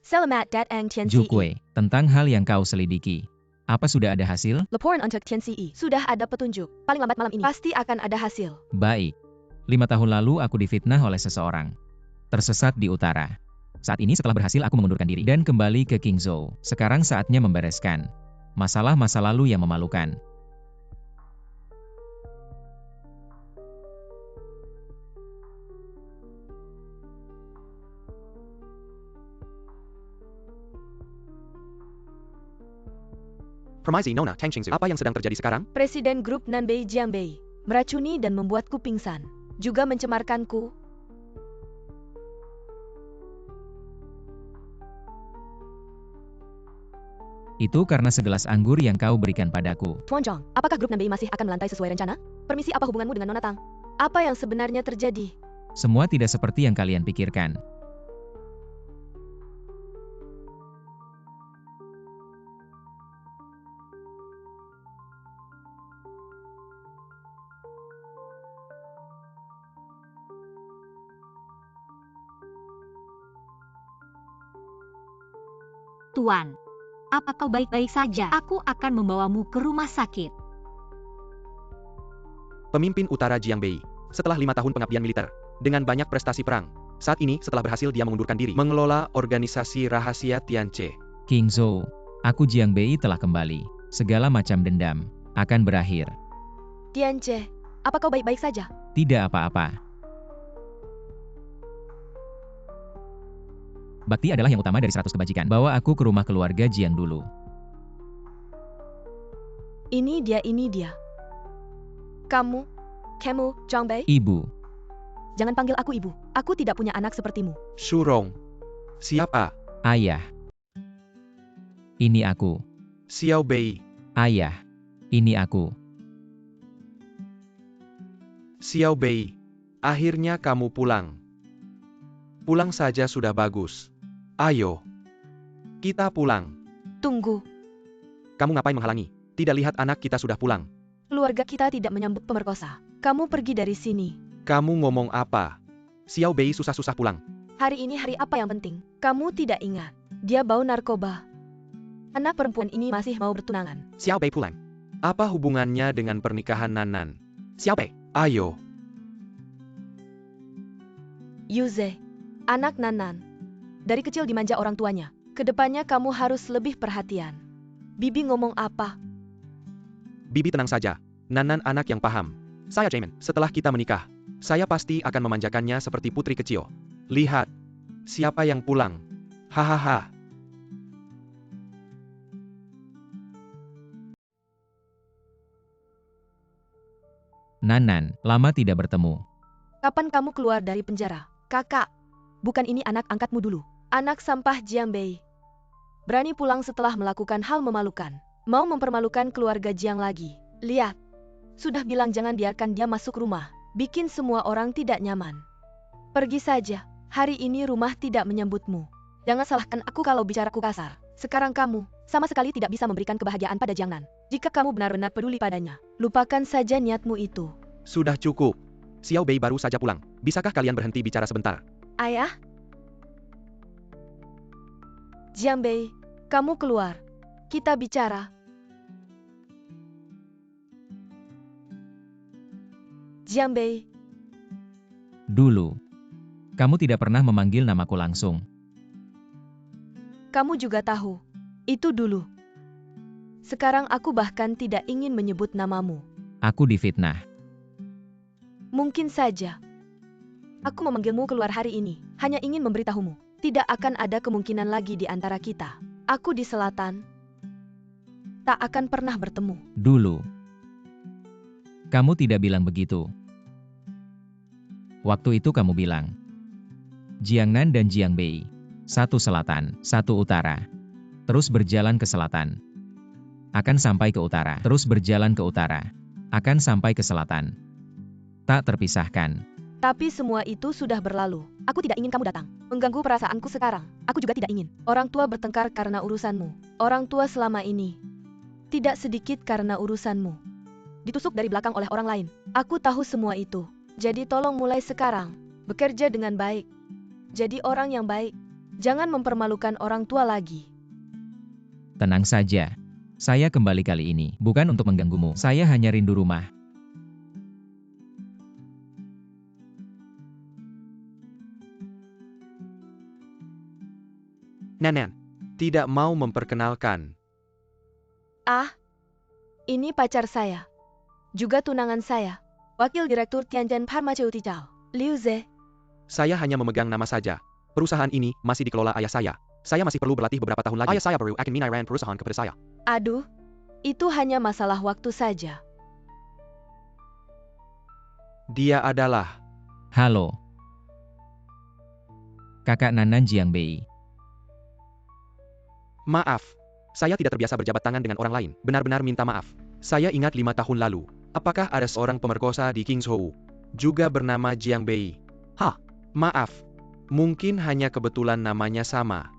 Selamat datang Tian Ju Ci. Kue, tentang hal yang kau selidiki. Apa sudah ada hasil? Laporan untuk Tian Ci. Sudah ada petunjuk. Paling lambat malam ini pasti akan ada hasil. Baik. 5 tahun lalu aku difitnah oleh seseorang. Tersesat di utara. Saat ini setelah berhasil aku mengundurkan diri dan kembali ke Qingzhou. Sekarang saatnya membereskan masalah masa lalu yang memalukan. Permisi Nona Tang Qingzu. Apa yang sedang terjadi sekarang? Presiden grup Nanbei Jiangbei meracuni dan membuatku pingsan. Juga mencemarkanku. Itu karena segelas anggur yang kau berikan padaku. Tuan Zhang, apakah grup Nanbei masih akan melantai sesuai rencana? Permisi, apa hubunganmu dengan Nona Tang? Apa yang sebenarnya terjadi? Semua tidak seperti yang kalian pikirkan. Tuan, apa kau baik-baik saja? Aku akan membawamu ke rumah sakit. Pemimpin Utara Jiangbei. Setelah 5 tahun pengabdian militer, dengan banyak prestasi perang, saat ini setelah berhasil dia mengundurkan diri, mengelola organisasi rahasia Tianche. Qingzhou, aku Jiangbei telah kembali. Segala macam dendam akan berakhir. Tianche, apa kau baik-baik saja? Tidak apa-apa. Bakti adalah yang utama dari 100 kebajikan. Bawa aku ke rumah keluarga Jiang dulu. Ini dia. Kamu, Jiangbei? Ibu. Jangan panggil aku ibu. Aku tidak punya anak sepertimu. Shurong. Siapa? Ayah. Ini aku. Xiao Bei. Ayah. Ini aku. Xiao Bei. Akhirnya kamu pulang. Pulang saja sudah bagus. Ayo. Kita pulang. Tunggu, Kamu ngapain menghalangi? Tidak lihat anak kita sudah pulang. keluarga kita tidak menyambut pemerkosa. Kamu pergi dari sini. Kamu ngomong apa? Xiao Bei susah-susah pulang. Hari ini hari apa yang penting? Kamu tidak ingat. Dia bau narkoba. Anak perempuan ini masih mau bertunangan. Xiao Bei pulang. Apa hubungannya dengan pernikahan Nanan? Xiao Bei, ayo. Yuze, anak Nanan. Dari kecil dimanja orang tuanya. Kedepannya kamu harus lebih perhatian. Bibi ngomong apa? Bibi tenang saja. Nanan anak yang paham. Saya Jamin, setelah kita menikah, saya pasti akan memanjakannya seperti putri kecil. Lihat, siapa yang pulang. Hahaha. Nanan, lama tidak bertemu. Kapan kamu keluar dari penjara? Kakak, bukan ini anak angkatmu dulu. Anak sampah Jiangbei. Berani pulang setelah melakukan hal memalukan. Mau mempermalukan keluarga Jiang lagi. Lihat. Sudah bilang jangan biarkan dia masuk rumah. Bikin semua orang tidak nyaman. Pergi saja. Hari ini rumah tidak menyambutmu. Jangan salahkan aku kalau bicaraku kasar. Sekarang kamu sama sekali tidak bisa memberikan kebahagiaan pada Jiangnan. Jika kamu benar-benar peduli padanya, lupakan saja niatmu itu. Sudah cukup. Xiao Bei baru saja pulang. Bisakah kalian berhenti bicara sebentar? Ayah? Jiangbei, kamu keluar. Kita bicara. Jiangbei, Dulu. Kamu tidak pernah memanggil namaku langsung. kamu juga tahu. Itu dulu. Sekarang aku bahkan tidak ingin menyebut namamu. Aku difitnah. Mungkin saja. Aku memanggilmu keluar hari ini, hanya ingin memberitahumu. Tidak akan ada kemungkinan lagi di antara kita. Aku di selatan. Tak akan pernah bertemu. Dulu. Kamu tidak bilang begitu. Waktu itu kamu bilang, Jiangnan dan Jiangbei, satu selatan, satu utara. Terus berjalan ke selatan. Akan sampai ke utara. Terus berjalan ke utara. Akan sampai ke selatan. Tak terpisahkan. Tapi semua itu sudah berlalu. Aku tidak ingin kamu datang. Mengganggu perasaanku sekarang. Aku juga tidak ingin. Orang tua bertengkar karena urusanmu. Orang tua selama ini. Tidak sedikit karena urusanmu. Ditusuk dari belakang oleh orang lain. Aku tahu semua itu. Jadi tolong mulai sekarang. Bekerja dengan baik. Jadi orang yang baik. Jangan mempermalukan orang tua lagi. Tenang saja. Saya kembali kali ini, bukan untuk mengganggumu. Saya hanya rindu rumah. Nan, tidak mau memperkenalkan. Ah, ini pacar saya. Juga tunangan saya. Wakil Direktur Tianjin Pharmaceutical, Liu Ze. Saya hanya memegang nama saja. Perusahaan ini masih dikelola ayah saya. Saya masih perlu berlatih beberapa tahun lagi. Ayah saya baru akan menyerahkan perusahaan kepada saya. Aduh, itu hanya masalah waktu saja. Dia adalah... Halo. Kakak Nanan Jiangbei. Maaf, saya tidak terbiasa berjabat tangan dengan orang lain. Benar-benar minta maaf. Saya ingat 5 tahun lalu. Apakah ada seorang pemerkosa di Kingzhou juga bernama Jiangbei? Hah, maaf. Mungkin hanya kebetulan namanya sama.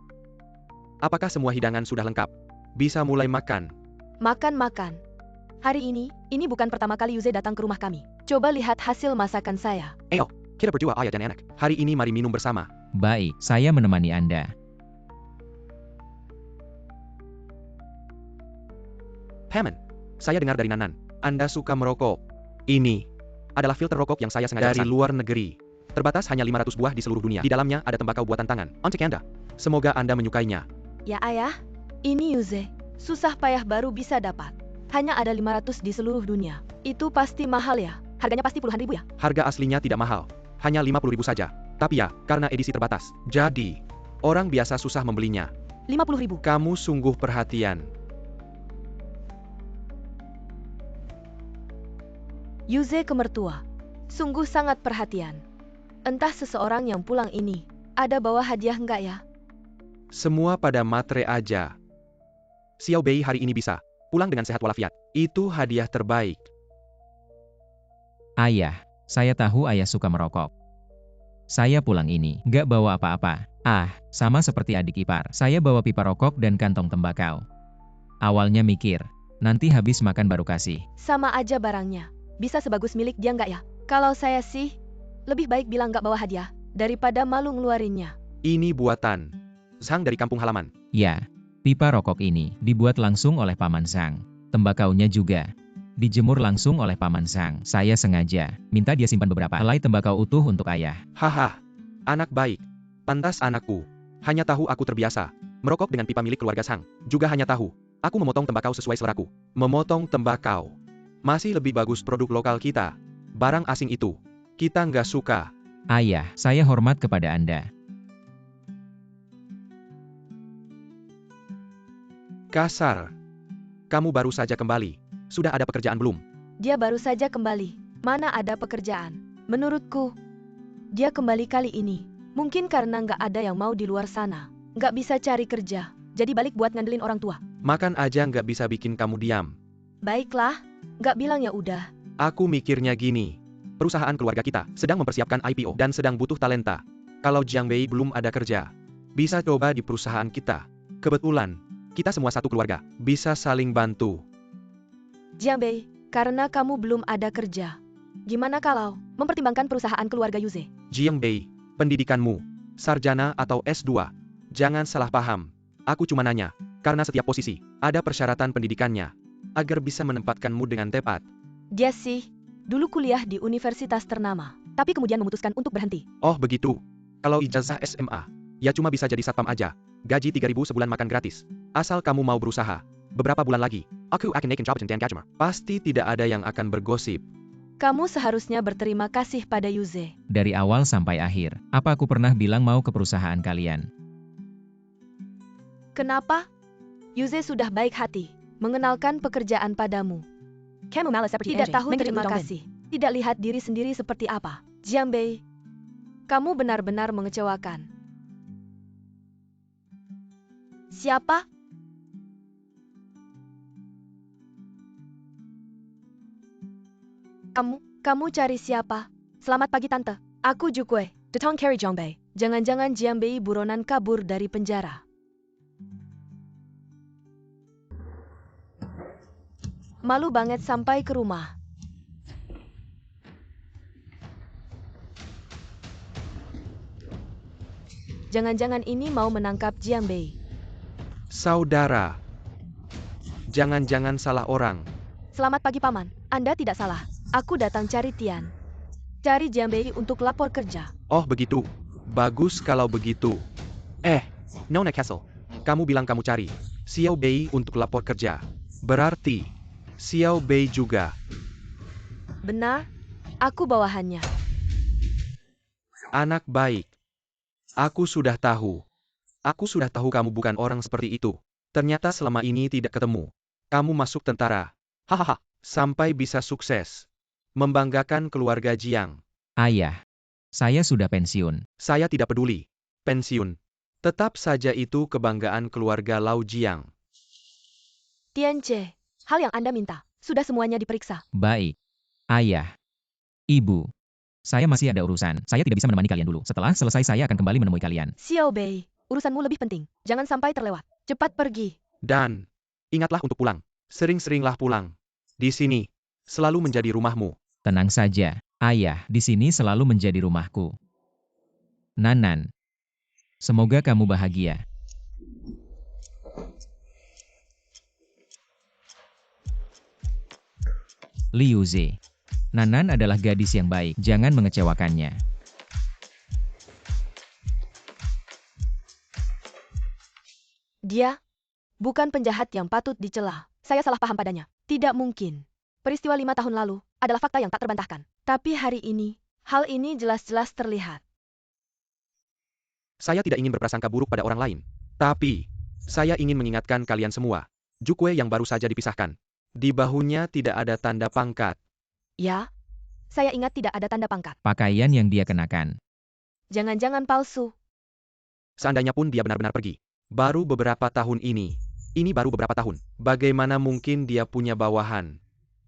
Apakah semua hidangan sudah lengkap? Bisa mulai makan. Makan. Hari ini bukan pertama kali Yuze datang ke rumah kami. Coba lihat hasil masakan saya. Ayo, kita berdua ayah dan anak. Hari ini mari minum bersama. Baik, saya menemani Anda. Hammond, saya dengar dari Nanan, Anda suka merokok. Ini adalah filter rokok yang saya sengaja dari luar negeri. Terbatas hanya 500 buah di seluruh dunia. Di dalamnya ada tembakau buatan tangan. Untuk Anda. Semoga Anda menyukainya. Ya ayah, ini Yuze. Susah payah baru bisa dapat. Hanya ada 500 di seluruh dunia. Itu pasti mahal ya? Harganya pasti puluhan ribu ya? Harga aslinya tidak mahal. Hanya 50.000 saja. Tapi ya, karena edisi terbatas. Jadi, orang biasa susah membelinya. 50.000. Kamu sungguh perhatian. Yuze ke mertua. Sungguh sangat perhatian. Entah seseorang yang pulang ini, ada bawa hadiah enggak ya? Semua pada matre aja. Xiao Bei hari ini bisa pulang dengan sehat walafiat. Itu hadiah terbaik. Ayah, saya tahu ayah suka merokok. Saya pulang ini, nggak bawa apa-apa. Ah, sama seperti adik ipar. Saya bawa pipa rokok dan kantong tembakau. Awalnya mikir, nanti habis makan baru kasih. Sama aja barangnya. Bisa sebagus milik dia nggak ya? Kalau saya sih, lebih baik bilang nggak bawa hadiah, daripada malu ngeluarinnya. Ini buatan Sang dari kampung halaman. Ya, pipa rokok ini dibuat langsung oleh Paman Sang. Tembakaunya juga dijemur langsung oleh Paman Sang. Saya sengaja minta dia simpan beberapa helai tembakau utuh untuk ayah. Haha, anak baik. Pantas anakku. Hanya tahu aku terbiasa merokok dengan pipa milik keluarga Sang. Juga hanya tahu aku memotong tembakau sesuai seleraku. Memotong tembakau. Masih lebih bagus produk lokal kita. Barang asing itu, kita nggak suka. Ayah, saya hormat kepada Anda. Kasar. Kamu baru saja kembali. Sudah ada pekerjaan belum? Dia baru saja kembali. Mana ada pekerjaan? Menurutku, dia kembali kali ini. Mungkin karena nggak ada yang mau di luar sana. Nggak bisa cari kerja. Jadi balik buat ngandelin orang tua. Makan aja nggak bisa bikin kamu diam. Baiklah, nggak bilang ya udah. Aku mikirnya gini. Perusahaan keluarga kita sedang mempersiapkan IPO dan sedang butuh talenta. Kalau Jiangbei belum ada kerja, bisa coba di perusahaan kita. Kebetulan, kita semua satu keluarga, bisa saling bantu. Jiangbei, karena kamu belum ada kerja. Gimana kalau mempertimbangkan perusahaan keluarga Yuze? Jiangbei, pendidikanmu, sarjana atau S2. Jangan salah paham. Aku cuma nanya, karena setiap posisi ada persyaratan pendidikannya, agar bisa menempatkanmu dengan tepat. Dia sih, dulu kuliah di universitas ternama, tapi kemudian memutuskan untuk berhenti. Oh begitu. Kalau ijazah SMA, ya cuma bisa jadi satpam aja. Gaji 3.000 sebulan makan gratis. Asal kamu mau berusaha. Beberapa bulan lagi, aku akan naikin jabatan dan gajimu. Pasti tidak ada yang akan bergosip. Kamu seharusnya berterima kasih pada Yuze. Dari awal sampai akhir, apa aku pernah bilang mau ke perusahaan kalian? Kenapa? Yuze sudah baik hati, mengenalkan pekerjaan padamu. Tidak tahu terima kasih. Tidak lihat diri sendiri seperti apa. Jiangbei, kamu benar-benar mengecewakan. Siapa? Kamu cari siapa? Selamat pagi tante. Aku Jukwe. Detong Carry Jiangbei. Jangan-jangan Jiangbei buronan kabur dari penjara. Malu banget sampai ke rumah. Jangan-jangan ini mau menangkap Jiang Bei. Saudara. Jangan-jangan salah orang. Selamat pagi Paman, Anda tidak salah. Aku datang cari Tian. Cari Jiang Bei untuk lapor kerja. Oh begitu. Bagus kalau begitu. Nona Castle. Kamu bilang kamu cari Xiao Bei untuk lapor kerja. Berarti Xiao Bei juga. Benar, aku bawahannya. Anak baik. Aku sudah tahu. Aku sudah tahu kamu bukan orang seperti itu. Ternyata selama ini tidak ketemu. Kamu masuk tentara. Hahaha. Sampai bisa sukses. Membanggakan keluarga Jiang. Ayah, saya sudah pensiun. Saya tidak peduli. Pensiun. Tetap saja itu kebanggaan keluarga Lau Jiang. Tian Ce, hal yang Anda minta, sudah semuanya diperiksa. Baik. Ayah. Ibu. Saya masih ada urusan. Saya tidak bisa menemani kalian dulu. Setelah selesai saya akan kembali menemui kalian. Xiao Bei, urusanmu lebih penting. Jangan sampai terlewat. Cepat pergi. Dan, ingatlah untuk pulang. Sering-seringlah pulang. Di sini, selalu menjadi rumahmu. Tenang saja. Ayah, di sini selalu menjadi rumahku. Nanan. Semoga kamu bahagia. Liu Ze. Nanan adalah gadis yang baik, jangan mengecewakannya. Dia bukan penjahat yang patut dicela. Saya salah paham padanya. Tidak mungkin. Peristiwa 5 tahun lalu adalah fakta yang tak terbantahkan. Tapi hari ini, hal ini jelas-jelas terlihat. Saya tidak ingin berprasangka buruk pada orang lain. Tapi, saya ingin mengingatkan kalian semua. Jukwe yang baru saja dipisahkan. Di bahunya tidak ada tanda pangkat. Ya, saya ingat tidak ada tanda pangkat. Pakaian yang dia kenakan. Jangan-jangan palsu. Seandainya pun dia benar-benar pergi. Baru beberapa tahun ini. Ini baru beberapa tahun. Bagaimana mungkin dia punya bawahan?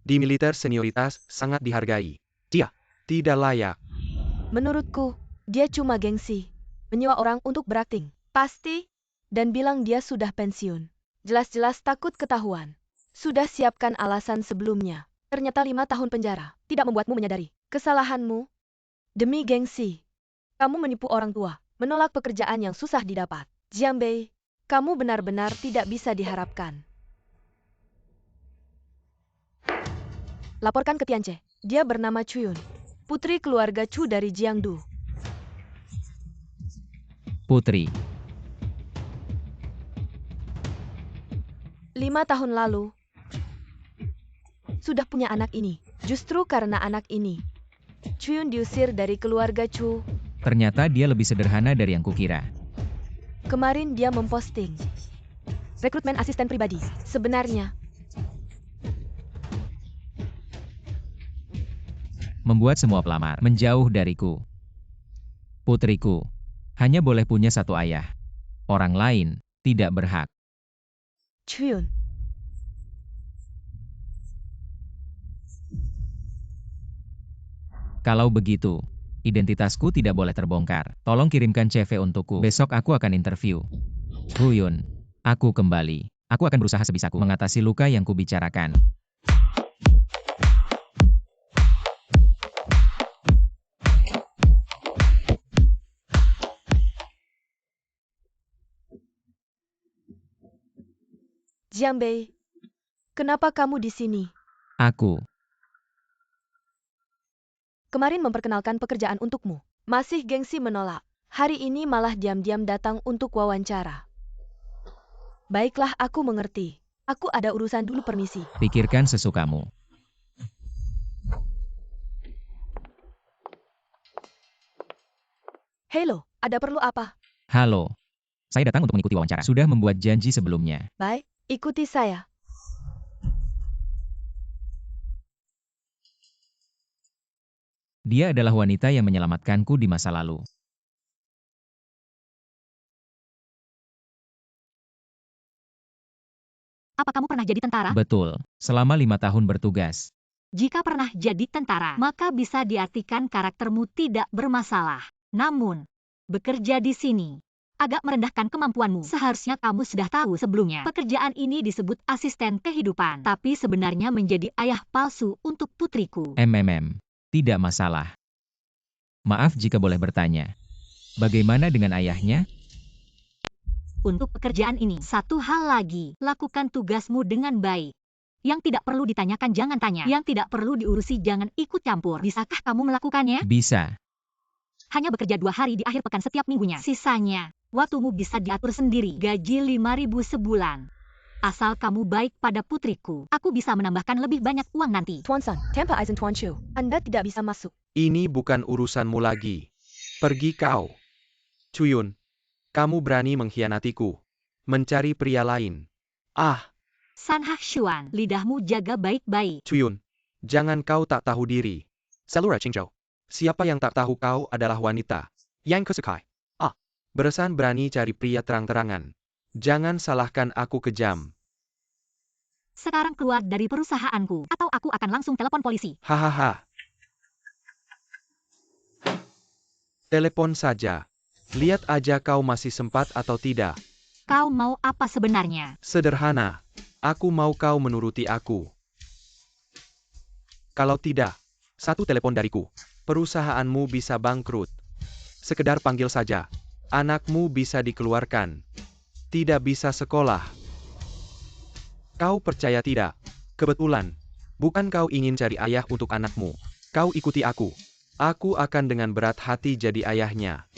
Di militer senioritas sangat dihargai. Dia tidak layak. Menurutku, dia cuma gengsi. Menyewa orang untuk berakting. Pasti. Dan bilang dia sudah pensiun. Jelas-jelas takut ketahuan. Sudah siapkan alasan sebelumnya. Ternyata 5 tahun penjara. Tidak membuatmu menyadari kesalahanmu. Demi gengsi. Kamu menipu orang tua. Menolak pekerjaan yang susah didapat. Jiang Bei, kamu benar-benar tidak bisa diharapkan. Laporkan ke Tian Ce. Dia bernama Chuyun. Putri keluarga Chu dari Jiangdu. Putri. 5 tahun lalu, sudah punya anak ini. Justru karena anak ini, Chuyun diusir dari keluarga Chu. Ternyata dia lebih sederhana dari yang kukira. Kemarin dia memposting rekrutmen asisten pribadi. Sebenarnya, Membuat semua pelamar menjauh dariku. Putriku. Hanya boleh punya satu ayah. Orang lain tidak berhak. Chuyun. Kalau begitu, identitasku tidak boleh terbongkar. Tolong kirimkan CV untukku. Besok aku akan interview. Huyun, aku kembali. Aku akan berusaha sebisaku mengatasi luka yang kubicarakan. Jiang Bei, kenapa kamu di sini? Aku. Kemarin memperkenalkan pekerjaan untukmu. Masih gengsi menolak. Hari ini malah diam-diam datang untuk wawancara. Baiklah, aku mengerti. Aku ada urusan dulu, permisi. Pikirkan sesukamu. Halo, ada perlu apa? Halo. Saya datang untuk mengikuti wawancara. Sudah membuat janji sebelumnya. Baik, ikuti saya. Dia adalah wanita yang menyelamatkanku di masa lalu. Apa kamu pernah jadi tentara? Betul. Selama 5 tahun bertugas. Jika pernah jadi tentara, maka bisa diartikan karaktermu tidak bermasalah. Namun, bekerja di sini agak merendahkan kemampuanmu. Seharusnya kamu sudah tahu sebelumnya. Pekerjaan ini disebut asisten kehidupan, tapi sebenarnya menjadi ayah palsu untuk putriku. Tidak masalah. Maaf jika boleh bertanya. Bagaimana dengan ayahnya? Untuk pekerjaan ini, satu hal lagi, lakukan tugasmu dengan baik. Yang tidak perlu ditanyakan jangan tanya, yang tidak perlu diurusi jangan ikut campur. Bisakah kamu melakukannya? Bisa. Hanya bekerja 2 hari di akhir pekan setiap minggunya. Sisanya, waktumu bisa diatur sendiri. Gaji 5.000 sebulan. Asal kamu baik pada putriku, aku bisa menambahkan lebih banyak uang nanti. Tuan San, tanpa izin Tuan Chu, Anda tidak bisa masuk. Ini bukan urusanmu lagi. Pergi kau. Chuyun, kamu berani mengkhianatiku. Mencari pria lain. Ah, San Hakshuan, lidahmu jaga baik-baik. Chuyun, jangan kau tak tahu diri. Selura Qingzhou, siapa yang tak tahu kau adalah wanita? Yang kesukai. Ah, beresan berani cari pria terang-terangan. Jangan salahkan aku kejam. Sekarang keluar dari perusahaanku, atau aku akan langsung telepon polisi. Hahaha. Telepon saja. Lihat aja kau masih sempat atau tidak. Kau mau apa sebenarnya? Sederhana. Aku mau kau menuruti aku. Kalau tidak, satu telepon dariku. Perusahaanmu bisa bangkrut. Sekedar panggil saja. Anakmu bisa dikeluarkan. Tidak bisa sekolah. Kau percaya tidak? Kebetulan. Bukan kau ingin cari ayah untuk anakmu. Kau ikuti aku. Aku akan dengan berat hati jadi ayahnya.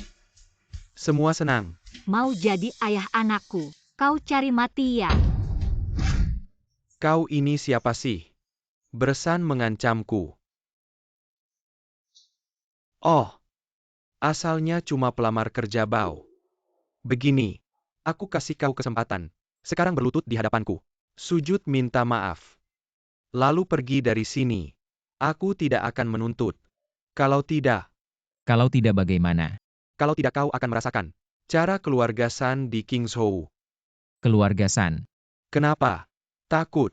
Semua senang. Mau jadi ayah anakku? Kau cari mati ya? Kau ini siapa sih? Beresan mengancamku. Oh, asalnya cuma pelamar kerja bau. Begini, aku kasih kau kesempatan. Sekarang berlutut di hadapanku. Sujud minta maaf. Lalu pergi dari sini. Aku tidak akan menuntut. Kalau tidak bagaimana? Kalau tidak kau akan merasakan cara keluarga San di Kingzhou. Keluarga San. Kenapa? Takut.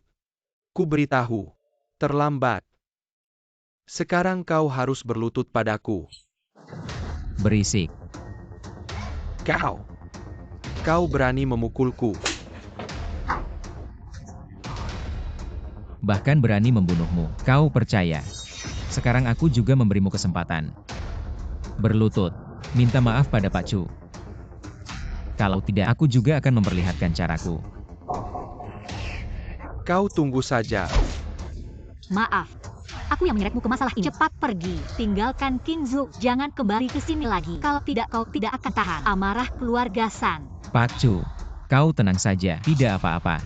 Ku beritahu. Terlambat. Sekarang kau harus berlutut padaku. Berisik. Kau berani memukulku. Bahkan berani membunuhmu. Kau percaya? Sekarang aku juga memberimu kesempatan. Berlutut. Minta maaf pada Pak Chu. Kalau tidak, aku juga akan memperlihatkan caraku. Kau tunggu saja. Maaf. Aku yang menyeretmu ke masalah ini. Cepat pergi. Tinggalkan Qingzhou. Jangan kembali ke sini lagi. Kalau tidak, kau tidak akan tahan amarah keluarga San. Pak Chu, kau tenang saja. Tidak apa-apa.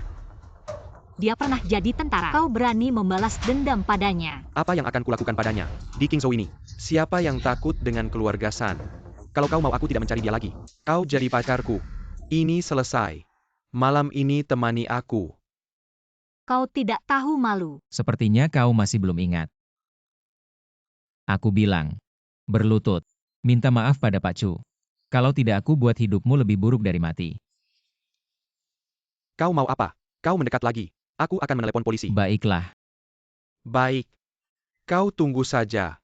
Dia pernah jadi tentara. Kau berani membalas dendam padanya. Apa yang akan kulakukan padanya? Di Kingzhou ini, siapa yang takut dengan keluarga San? Kalau kau mau aku tidak mencari dia lagi. Kau jadi pacarku. Ini selesai. Malam ini temani aku. Kau tidak tahu malu. Sepertinya kau masih belum ingat. Aku bilang, berlutut. Minta maaf pada Pak Chu. Kalau tidak aku buat hidupmu lebih buruk dari mati. Kau mau apa? Kau mendekat lagi. Aku akan menelepon polisi. Baiklah. Baik. Kau tunggu saja.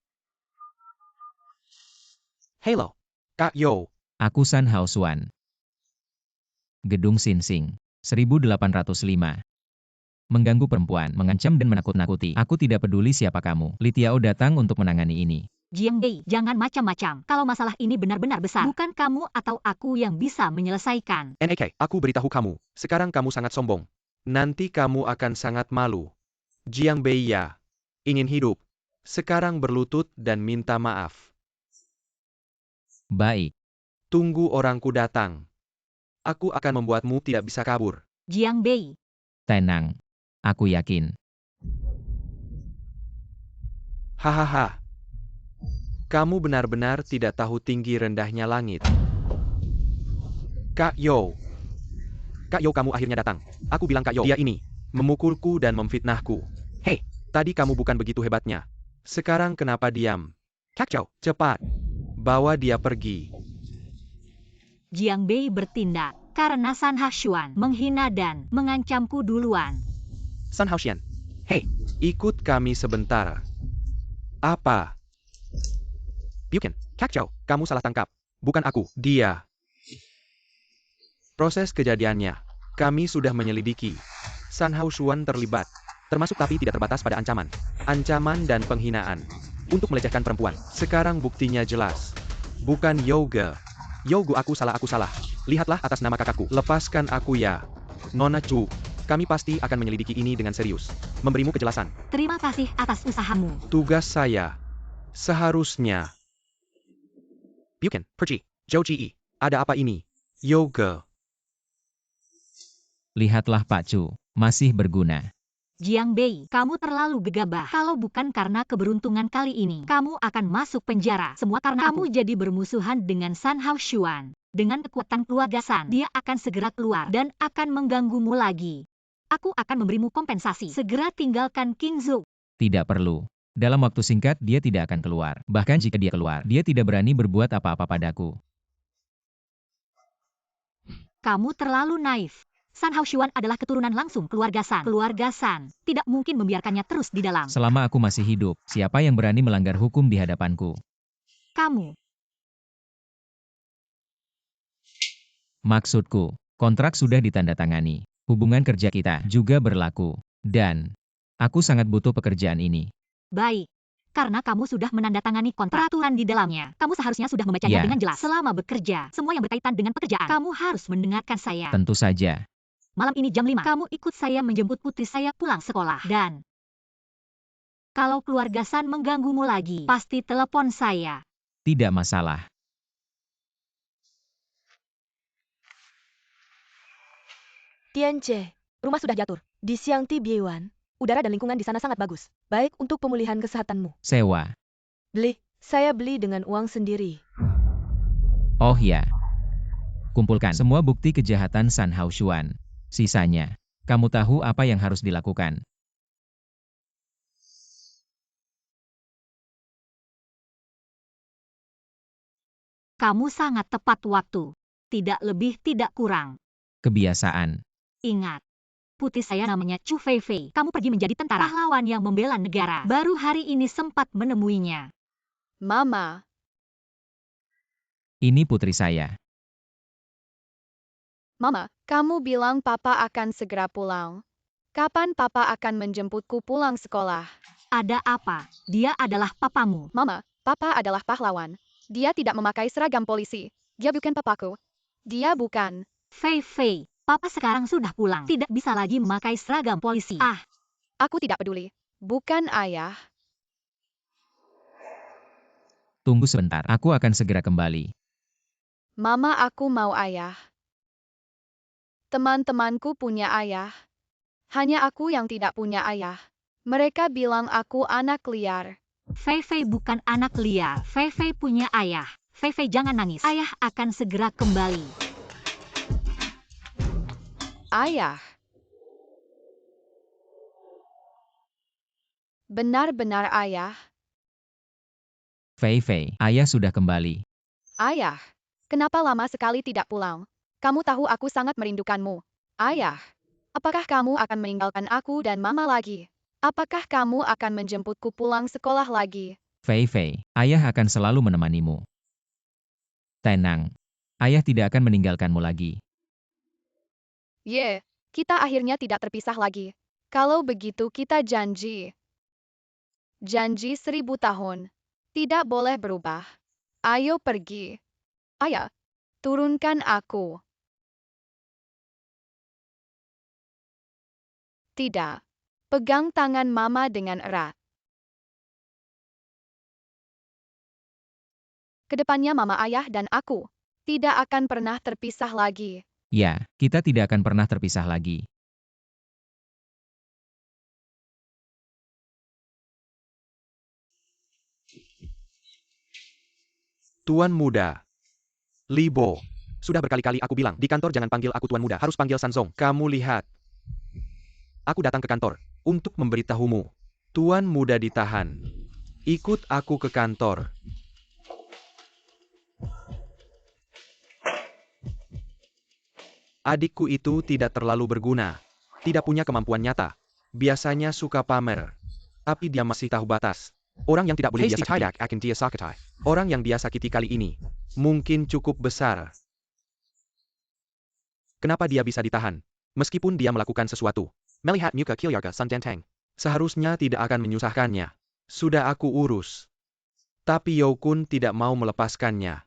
Hello, Kak Yo. Aku San Haosuan. Gedung Sinsing, 1805. Mengganggu perempuan, mengancam dan menakut-nakuti. Aku tidak peduli siapa kamu. Li Tiao datang untuk menangani ini. Jiang Bei, jangan macam-macam. Kalau masalah ini benar-benar besar, bukan kamu atau aku yang bisa menyelesaikan. NEK, aku beritahu kamu. Sekarang kamu sangat sombong. Nanti kamu akan sangat malu. Jiang Bei ya. Ingin hidup. Sekarang berlutut dan minta maaf. Baik. Tunggu orangku datang. Aku akan membuatmu tidak bisa kabur. Jiang Bei. Tenang. Aku yakin. Hahaha. Kamu benar-benar tidak tahu tinggi rendahnya langit. Kak Yo. Kak Yo, kamu akhirnya datang. Aku bilang Kak Yo, dia ini memukulku dan memfitnahku. Hei, tadi kamu bukan begitu hebatnya. Sekarang kenapa diam? Kak Yo, cepat. Bawa dia pergi. Jiang Bei bertindak karena San Hakshuan menghina dan mengancamku duluan. San Haoshian. Hei, ikut kami sebentar. Apa? Byuken, Kak Yo, kamu salah tangkap. Bukan aku, dia. Proses kejadiannya, kami sudah menyelidiki. San Haoshuan terlibat, termasuk tapi tidak terbatas pada ancaman. Ancaman dan penghinaan. Untuk melecehkan perempuan. Sekarang buktinya jelas. Bukan yoga. Yogu, aku salah. Lihatlah atas nama kakakku. Lepaskan aku ya. Nona Chu, kami pasti akan menyelidiki ini dengan serius. Memberimu kejelasan. Terima kasih atas usahamu. Tugas saya. Seharusnya. Bukan, pergi. Zhou Ji, ada apa ini? Yoga. Lihatlah Pak Chu, masih berguna. Jiang Bei, kamu terlalu gegabah. Kalau bukan karena keberuntungan kali ini, kamu akan masuk penjara. Semua karena kamu jadi bermusuhan dengan San Hao Xuan. Dengan kekuatan keluarga San, dia akan segera keluar dan akan mengganggumu lagi. Aku akan memberimu kompensasi. Segera tinggalkan King Zhou. Tidak perlu. Dalam waktu singkat dia tidak akan keluar. Bahkan jika dia keluar, dia tidak berani berbuat apa-apa padaku. Kamu terlalu naif. San Hao Xuan adalah keturunan langsung keluarga San. Keluarga San tidak mungkin membiarkannya terus di dalam. Selama aku masih hidup, siapa yang berani melanggar hukum di hadapanku? Kamu. Maksudku, kontrak sudah ditandatangani. Hubungan kerja kita juga berlaku. Dan aku sangat butuh pekerjaan ini. Baik. Karena kamu sudah menandatangani kontrak peraturan di dalamnya, kamu seharusnya sudah membacanya Ya. dengan jelas. Selama bekerja, semua yang berkaitan dengan pekerjaan, kamu harus mendengarkan saya. Tentu saja. Malam ini jam 5, kamu ikut saya menjemput putri saya pulang sekolah. Dan kalau keluarga San mengganggumu lagi, pasti telepon saya. Tidak masalah. Tianche, rumah sudah diatur. Di Xiangti Biewan, udara dan lingkungan di sana sangat bagus. Baik untuk pemulihan kesehatanmu. Sewa. Saya beli dengan uang sendiri. Oh ya. Kumpulkan semua bukti kejahatan San Hao Xuan. Sisanya, kamu tahu apa yang harus dilakukan. Kamu sangat tepat waktu. Tidak lebih, tidak kurang. Kebiasaan. Ingat, putri saya namanya Chu Feifei. Kamu pergi menjadi tentara pahlawan yang membela negara. Baru hari ini sempat menemuinya. Mama, Ini putri saya. Mama, kamu bilang Papa akan segera pulang. Kapan Papa akan menjemputku pulang sekolah? Ada apa? Dia adalah papamu. Mama, Papa adalah pahlawan. Dia tidak memakai seragam polisi. Dia bukan papaku. Dia bukan. Feifei, papa sekarang sudah pulang. Tidak bisa lagi memakai seragam polisi. Aku tidak peduli. Bukan ayah. Tunggu sebentar, aku akan segera kembali. Mama, aku mau ayah. Teman-temanku punya ayah. Hanya aku yang tidak punya ayah. Mereka bilang aku anak liar. Feifei bukan anak liar. Feifei punya ayah. Feifei jangan nangis. Ayah akan segera kembali. Ayah. Benar-benar ayah. Feifei, ayah sudah kembali. Ayah. Kenapa lama sekali tidak pulang? Kamu tahu aku sangat merindukanmu. Ayah. Apakah kamu akan meninggalkan aku dan Mama lagi? Apakah kamu akan menjemputku pulang sekolah lagi? Feifei, ayah akan selalu menemanimu. Tenang, ayah tidak akan meninggalkanmu lagi. Kita akhirnya tidak terpisah lagi. Kalau begitu kita janji. Janji 1000 tahun. Tidak boleh berubah. Ayo pergi. Ayah, turunkan aku. Tidak. Pegang tangan Mama dengan erat. Kedepannya Mama, Ayah, dan aku tidak akan pernah terpisah lagi. Ya, kita tidak akan pernah terpisah lagi. Tuan Muda. Li Bo. Sudah berkali-kali aku bilang, di kantor jangan panggil aku Tuan Muda, harus panggil Sanzong. Kamu lihat. Aku datang ke kantor untuk memberitahumu. Tuan Muda ditahan. Ikut aku ke kantor. Adikku itu tidak terlalu berguna. Tidak punya kemampuan nyata. Biasanya suka pamer. Tapi dia masih tahu batas. Orang yang tidak boleh dia sakiti. Orang yang dia sakiti kali ini mungkin cukup besar. Kenapa dia bisa ditahan? Meskipun dia melakukan sesuatu. Melihat muka Kilyarga Sundantang. Seharusnya tidak akan menyusahkannya. Sudah aku urus. Tapi Youkun tidak mau melepaskannya.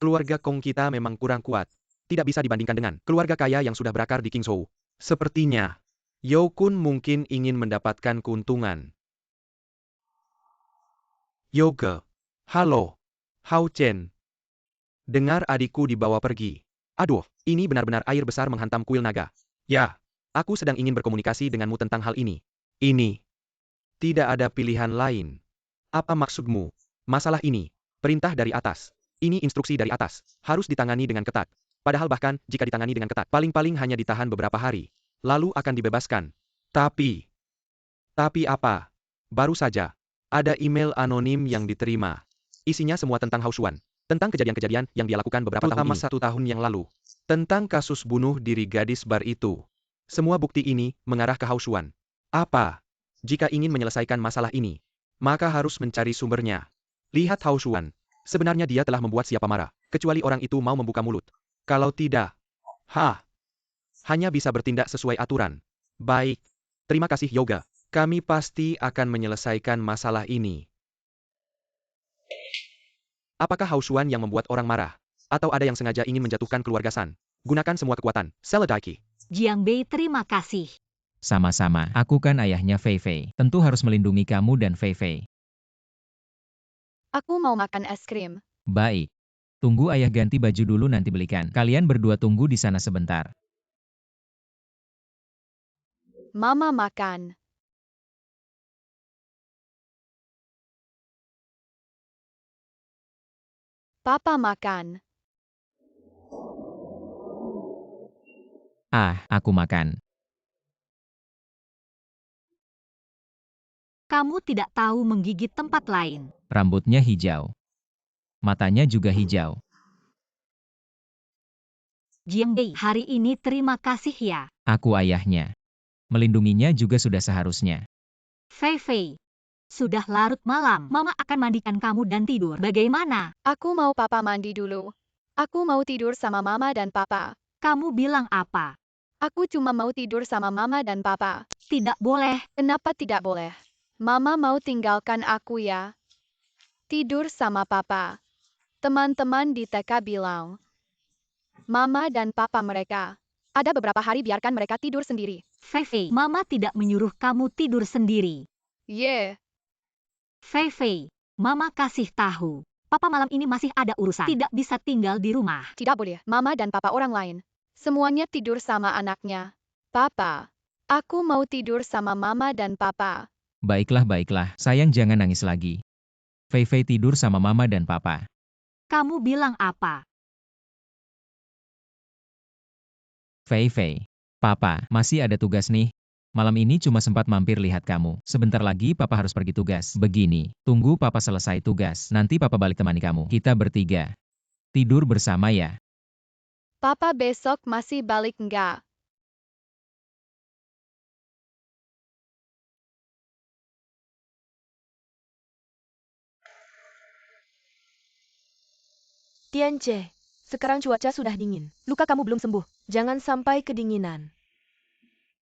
Keluarga Kong kita memang kurang kuat. Tidak bisa dibandingkan dengan keluarga kaya yang sudah berakar di Qingzhou. Sepertinya, Yao Kun mungkin ingin mendapatkan keuntungan. Yoga. Halo. Hao Chen. Dengar adikku dibawa pergi. Aduh, ini benar-benar air besar menghantam kuil naga. Ya, aku sedang ingin berkomunikasi denganmu tentang hal ini. Ini. Tidak ada pilihan lain. Apa maksudmu? Masalah ini. Perintah dari atas. Ini instruksi dari atas. Harus ditangani dengan ketat. Padahal bahkan, jika ditangani dengan ketat, paling-paling hanya ditahan beberapa hari. Lalu akan dibebaskan. Tapi apa? Baru saja, ada email anonim yang diterima. Isinya semua tentang Hao Xuan. Tentang kejadian-kejadian yang dia lakukan beberapa tahun ini. 1 tahun yang lalu. Tentang kasus bunuh diri gadis bar itu. Semua bukti ini mengarah ke Hao Xuan. Apa? Jika ingin menyelesaikan masalah ini, maka harus mencari sumbernya. Lihat Hao Xuan. Sebenarnya dia telah membuat siapa marah, kecuali orang itu mau membuka mulut. Kalau tidak, hanya bisa bertindak sesuai aturan. Baik. Terima kasih Yoga. Kami pasti akan menyelesaikan masalah ini. Apakah Hao Xuan yang membuat orang marah? Atau ada yang sengaja ingin menjatuhkan keluarga San? Gunakan semua kekuatan. Seledaki. Jiang Bei terima kasih. Sama-sama, aku kan ayahnya Fei Fei. Tentu harus melindungi kamu dan Fei Fei. Aku mau makan es krim. Baik. Tunggu ayah ganti baju dulu nanti belikan. Kalian berdua tunggu di sana sebentar. Mama makan. Papa makan. Aku makan. Kamu tidak tahu menggigit tempat lain. Rambutnya hijau. Matanya juga hijau. Jiang Bei, hari ini terima kasih ya. Aku ayahnya. Melindunginya juga sudah seharusnya. Fei Fei. Sudah larut malam, Mama akan mandikan kamu dan tidur. Bagaimana? Aku mau papa mandi dulu. Aku mau tidur sama mama dan papa. Kamu bilang apa? Aku cuma mau tidur sama mama dan papa. Tidak boleh. Kenapa tidak boleh? Mama mau tinggalkan aku ya. Tidur sama papa. Teman-teman di TK bilang. Mama dan papa mereka. Ada beberapa hari biarkan mereka tidur sendiri. Fei Fei, Mama tidak menyuruh kamu tidur sendiri. Yeah. Fei Fei, Mama kasih tahu. Papa malam ini masih ada urusan. Tidak bisa tinggal di rumah. Tidak boleh. Mama dan papa orang lain. Semuanya tidur sama anaknya. Papa. Aku mau tidur sama mama dan papa. Baiklah. Sayang jangan nangis lagi. Fei Fei tidur sama mama dan papa. Kamu bilang apa? Fei Fei. Papa, masih ada tugas nih. Malam ini cuma sempat mampir lihat kamu. Sebentar lagi papa harus pergi tugas. Begini, tunggu papa selesai tugas. Nanti papa balik temani kamu. Kita bertiga. Tidur bersama ya. Papa besok masih balik enggak? Tianche, sekarang cuaca sudah dingin. Luka kamu belum sembuh. Jangan sampai kedinginan.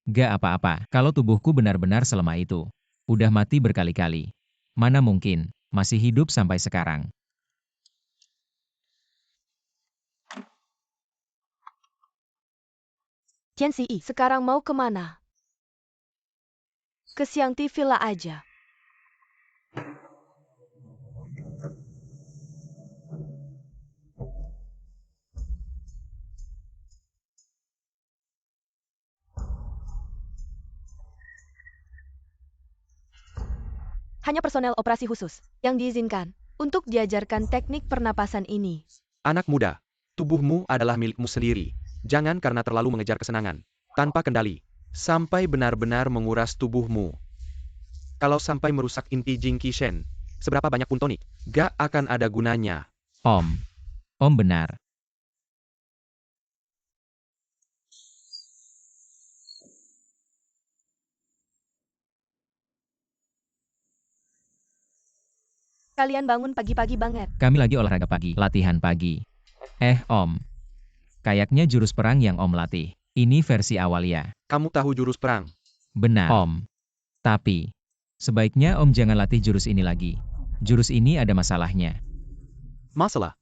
Gak apa-apa, kalau tubuhku benar-benar selemah itu. Udah mati berkali-kali. Mana mungkin, masih hidup sampai sekarang. Tianxi, sekarang mau kemana? Ke Xiangti Villa aja. Hanya personel operasi khusus yang diizinkan untuk diajarkan teknik pernapasan ini. Anak muda, tubuhmu adalah milikmu sendiri. Jangan karena terlalu mengejar kesenangan, tanpa kendali, sampai benar-benar menguras tubuhmu. Kalau sampai merusak inti Jing Qishen, seberapa banyak pun tonik, gak akan ada gunanya. Om benar. Kalian bangun pagi-pagi banget. Kami lagi olahraga pagi, latihan pagi. Om. Kayaknya jurus perang yang Om latih. Ini versi awal ya. Kamu tahu jurus perang? Benar, Om. Tapi, sebaiknya Om jangan latih jurus ini lagi. Jurus ini ada masalahnya. Masalah?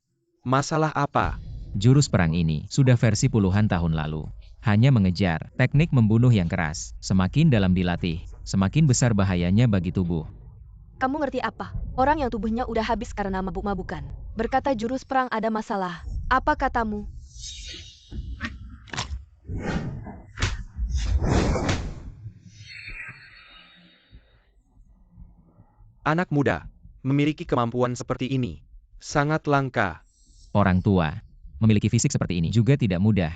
Masalah apa? Jurus perang ini sudah versi puluhan tahun lalu. Hanya mengejar teknik membunuh yang keras. Semakin dalam dilatih, semakin besar bahayanya bagi tubuh. Kamu ngerti apa? Orang yang tubuhnya udah habis karena mabuk-mabukan. Berkata jurus perang ada masalah. Apa katamu? Anak muda memiliki kemampuan seperti ini sangat langka. Orang tua memiliki fisik seperti ini juga tidak mudah.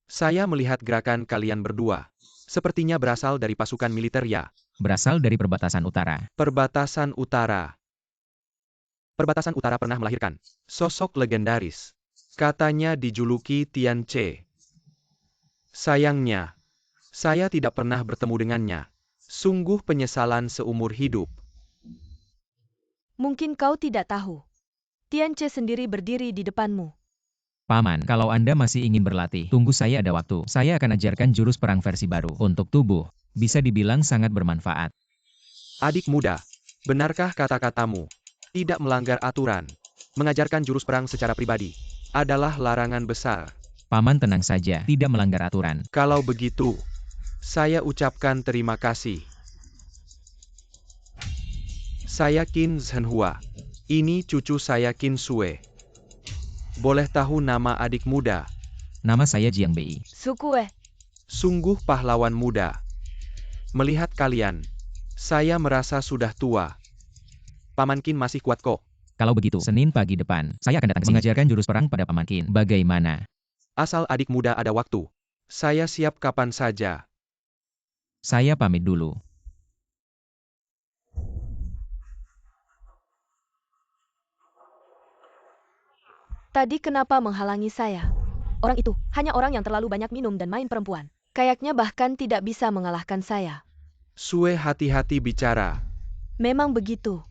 Saya melihat gerakan kalian berdua. Sepertinya berasal dari pasukan militer ya. Berasal dari perbatasan utara. Perbatasan utara. Perbatasan utara pernah melahirkan sosok legendaris. Katanya dijuluki Tian Ce. Sayangnya, saya tidak pernah bertemu dengannya. Sungguh penyesalan seumur hidup. Mungkin kau tidak tahu. Tian Ce sendiri berdiri di depanmu. Paman, kalau Anda masih ingin berlatih, tunggu saya ada waktu. Saya akan ajarkan jurus perang versi baru. Untuk tubuh, bisa dibilang sangat bermanfaat. Adik muda, benarkah kata-katamu? Tidak melanggar aturan. Mengajarkan jurus perang secara pribadi adalah larangan besar. Paman tenang saja, tidak melanggar aturan. Kalau begitu, saya ucapkan terima kasih. Saya Qin Zhenhua. Ini cucu saya Qin Sue. Boleh tahu nama adik muda? Nama saya Jiang Bei. Sukue. Sungguh pahlawan muda. Melihat kalian, saya merasa sudah tua. Paman Qin masih kuat kok. Kalau begitu, Senin pagi depan, saya akan datang ke sini mengajarkan jurus perang pada Paman Qin. Bagaimana? Asal adik muda ada waktu, saya siap kapan saja. Saya pamit dulu. Tadi kenapa menghalangi saya? Orang itu hanya orang yang terlalu banyak minum dan main perempuan. Kayaknya bahkan tidak bisa mengalahkan saya. Sue hati-hati bicara. Memang begitu.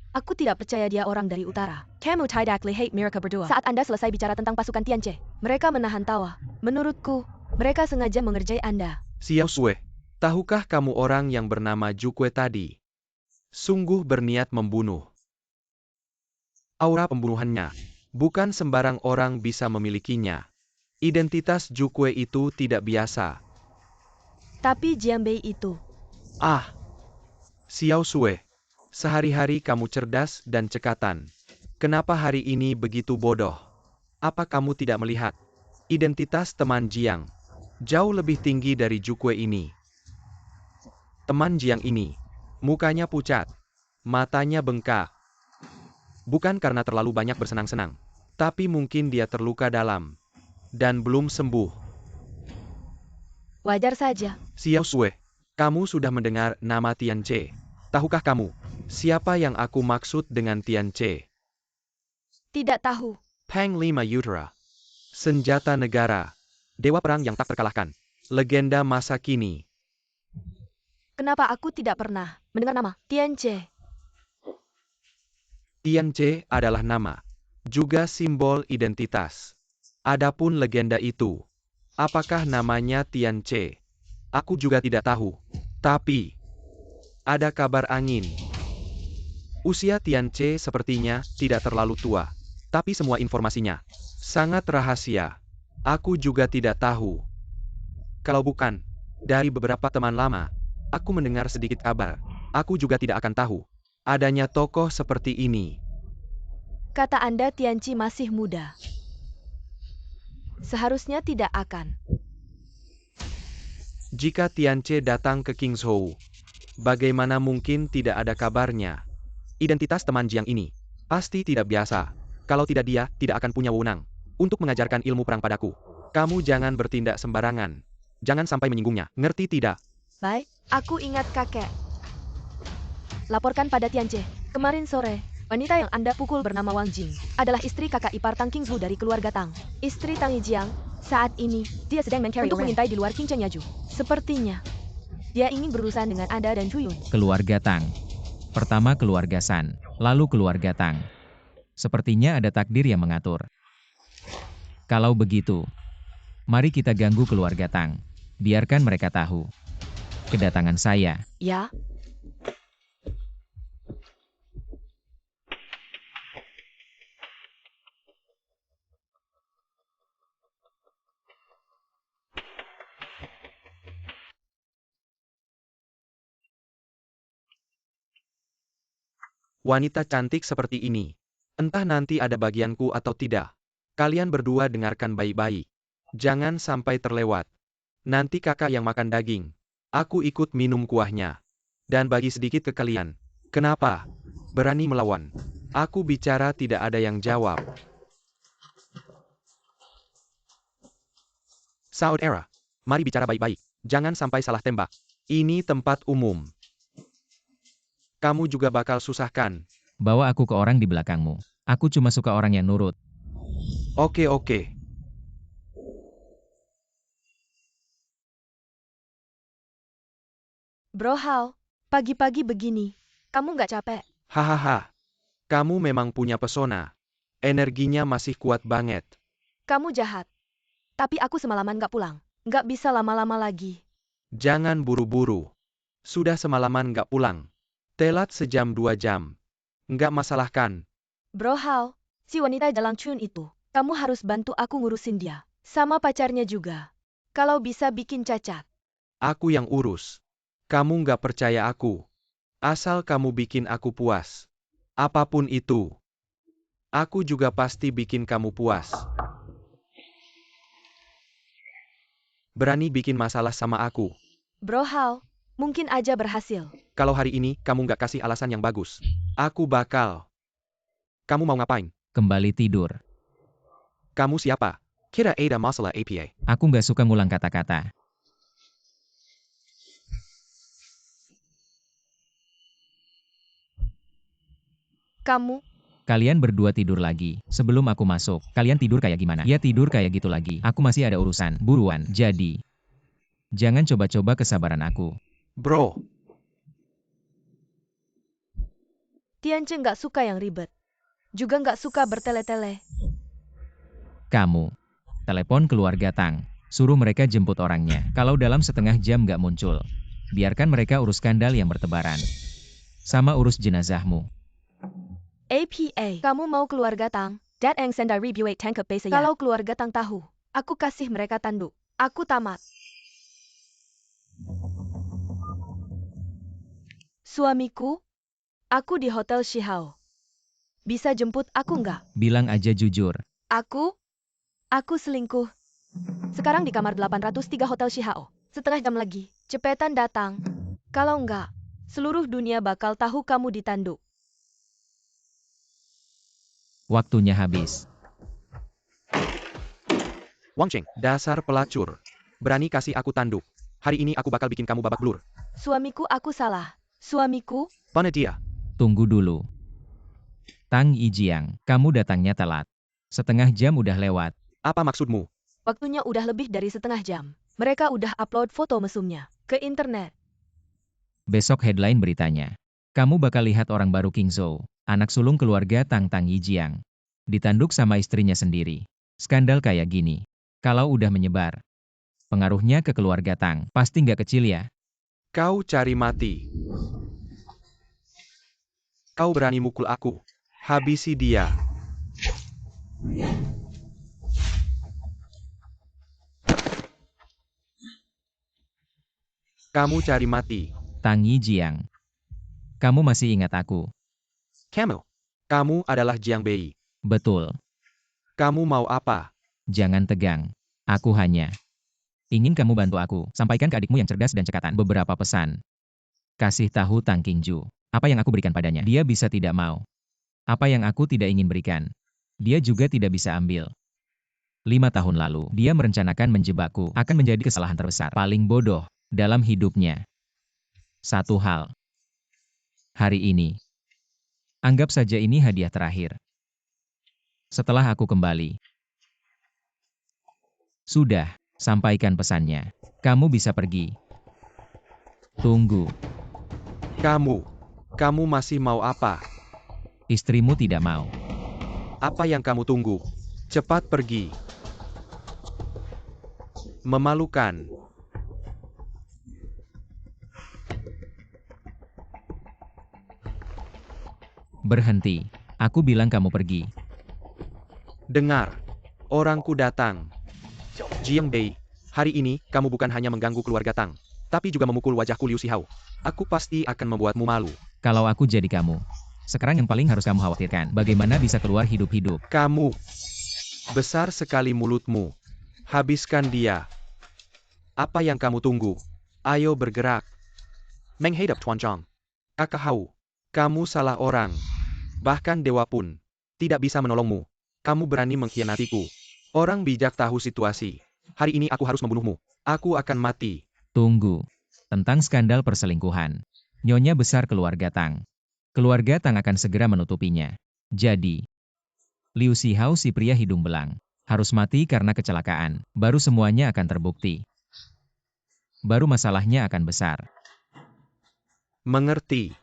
Aku tidak percaya dia orang dari utara. Kamu tidak lihat mereka berdua. Saat Anda selesai bicara tentang pasukan Tian Ce, mereka menahan tawa. Menurutku, mereka sengaja mengerjai Anda. Xiao Sue, tahukah kamu orang yang bernama Jukue tadi? Sungguh berniat membunuh. Aura pembunuhannya, bukan sembarang orang bisa memilikinya. Identitas Jukue itu tidak biasa. Tapi Jiang Bei itu, Ah, Xiao Sue, sehari-hari kamu cerdas dan cekatan. Kenapa hari ini begitu bodoh? Apa kamu tidak melihat? Identitas teman Jiang jauh lebih tinggi dari Jukue ini. Teman Jiang ini, mukanya pucat, matanya bengkak. Bukan karena terlalu banyak bersenang-senang, tapi mungkin dia terluka dalam dan belum sembuh. wajar saja. Xiao Sue, kamu sudah mendengar nama Tian Ce. Tahukah kamu, siapa yang aku maksud dengan Tian Ce? Tidak tahu. Pang Lima Utara. Senjata negara. Dewa perang yang tak terkalahkan. Legenda masa kini. Kenapa aku tidak pernah mendengar nama Tian Ce? Tian Ce adalah nama, juga simbol identitas. Adapun legenda itu, apakah namanya Tian Ce? Aku juga tidak tahu. Tapi, ada kabar angin. Usia Tian Ce sepertinya tidak terlalu tua. Tapi semua informasinya sangat rahasia. Aku juga tidak tahu. Kalau bukan dari beberapa teman lama, aku mendengar sedikit kabar. Aku juga tidak akan tahu adanya tokoh seperti ini. Kata Anda Tian Ce masih muda. Seharusnya tidak akan. Jika Tian Ce datang ke Kingzhou, bagaimana mungkin tidak ada kabarnya? Identitas teman Jiang ini pasti tidak biasa. Kalau tidak, dia tidak akan punya wewenang untuk mengajarkan ilmu perang padaku. Kamu jangan bertindak sembarangan. Jangan sampai menyinggungnya, ngerti tidak? Baik, aku ingat kakek. Laporkan pada Tian Ce. Kemarin sore, wanita yang Anda pukul bernama Wang Jing adalah istri kakak ipar Tang Qingzu dari keluarga Tang. Istri Tang Yijiang. Saat ini, dia sedang mencari untuk mengintai di luar King Chen Yaju. Sepertinya, dia ingin berurusan dengan Anda dan Zhu Yun. Keluarga Tang. Pertama keluarga San, lalu keluarga Tang. Sepertinya ada takdir yang mengatur. Kalau begitu, mari kita ganggu keluarga Tang. Biarkan mereka tahu kedatangan saya. Ya, Wanita cantik seperti ini. Entah nanti ada bagianku atau tidak. Kalian berdua dengarkan baik-baik. Jangan sampai terlewat. Nanti kakak yang makan daging. Aku ikut minum kuahnya. Dan bagi sedikit ke kalian. Kenapa? Berani melawan. Aku bicara tidak ada yang jawab. Saudara, mari bicara baik-baik. Jangan sampai salah tembak. Ini tempat umum. Kamu juga bakal susahkan. Bawa aku ke orang di belakangmu. Aku cuma suka orang yang nurut. Oke. Bro Hao, pagi-pagi begini. Kamu nggak capek? Hahaha. Kamu memang punya pesona. Energinya masih kuat banget. Kamu jahat. Tapi aku semalaman nggak pulang. Nggak bisa lama-lama lagi. Jangan buru-buru. Sudah semalaman nggak pulang. Telat sejam 2 jam. Nggak masalah kan? Bro Hao, si wanita Jalang Chun itu. Kamu harus bantu aku ngurusin dia. Sama pacarnya juga. Kalau bisa bikin cacat. Aku yang urus. Kamu nggak percaya aku. Asal kamu bikin aku puas. Apapun itu. Aku juga pasti bikin kamu puas. Berani bikin masalah sama aku. Bro Hao, mungkin aja berhasil. Kalau hari ini kamu nggak kasih alasan yang bagus, aku bakal. Kamu mau ngapain? Kembali tidur. Kamu siapa? Kira ada masalah APA. Aku nggak suka ngulang kata-kata. Kamu, Kalian berdua tidur lagi. Sebelum aku masuk, kalian tidur kayak gimana? Ya tidur kayak gitu lagi. Aku masih ada urusan. Buruan. Jadi, jangan coba-coba kesabaran aku. Bro, Tianche nggak suka yang ribet. Juga nggak suka bertele-tele. Kamu, telepon keluarga Tang. Suruh mereka jemput orangnya. Kalau dalam setengah jam nggak muncul, biarkan mereka urus skandal yang bertebaran. Sama urus jenazahmu. APA, kamu mau keluarga Tang? Dat Eng Senda Review 8 Tangkap Base ya. Kalau keluarga Tang tahu, aku kasih mereka tanduk. Aku tamat. Suamiku, aku di Hotel Shihao. Bisa jemput aku nggak? Bilang aja jujur. Aku selingkuh. Sekarang di kamar 803 Hotel Shihao. Setengah jam lagi, cepetan datang. Kalau nggak, seluruh dunia bakal tahu kamu ditanduk. Waktunya habis. Wang Cheng, dasar pelacur. Berani kasih aku tanduk. Hari ini aku bakal bikin kamu babak belur. Suamiku, aku salah. Suamiku, Mana dia? Tunggu dulu. Tang Yijiang, kamu datangnya telat. Setengah jam udah lewat. Apa maksudmu? waktunya udah lebih dari setengah jam. Mereka udah upload foto mesumnya ke internet. Besok headline beritanya. Kamu bakal lihat orang baru King Zhou, anak sulung keluarga Tang Yijiang. Ditanduk sama istrinya sendiri. Skandal kayak gini. Kalau udah menyebar, pengaruhnya ke keluarga Tang pasti nggak kecil ya. Kau cari mati. Kau berani mukul aku. Habisi dia. Kamu cari mati. Tang Yijiang. Kamu masih ingat aku? Kamu adalah Jiang Bei. Betul. Kamu mau apa? Jangan tegang. Aku hanya ingin kamu bantu aku. Sampaikan ke adikmu yang cerdas dan cekatan beberapa pesan. Kasih tahu Tang Qingju. Apa yang aku berikan padanya. Dia bisa tidak mau. Apa yang aku tidak ingin berikan. Dia juga tidak bisa ambil. 5 tahun lalu, dia merencanakan menjebakku. Akan menjadi kesalahan terbesar. Paling bodoh dalam hidupnya. Satu hal. Hari ini. Anggap saja ini hadiah terakhir. Setelah aku kembali. Sudah, sampaikan pesannya. Kamu bisa pergi. Tunggu. Kamu masih mau apa? Istrimu tidak mau. Apa yang kamu tunggu? Cepat pergi. Memalukan. Berhenti. Aku bilang kamu pergi. Dengar. Orangku datang. Jiang Bei, hari ini, kamu bukan hanya mengganggu keluarga Tang, tapi juga memukul wajahku Liu Xihao. Aku pasti akan membuatmu malu. Kalau aku jadi kamu, Sekarang yang paling harus kamu khawatirkan, bagaimana bisa keluar hidup-hidup. Kamu. Besar sekali mulutmu. Habiskan dia. Apa yang kamu tunggu? Ayo bergerak. Menghadap Tuan Chong. Kakak Hau. Kamu salah orang. Bahkan dewa pun tidak bisa menolongmu. Kamu berani mengkhianatiku. Orang bijak tahu situasi. Hari ini aku harus membunuhmu. Aku akan mati. Tunggu. Tentang skandal perselingkuhan. Nyonya besar keluarga Tang. Keluarga Tang akan segera menutupinya. Jadi, Liu Xihao si pria hidung belang harus mati karena kecelakaan. Baru semuanya akan terbukti. Baru masalahnya akan besar. Mengerti.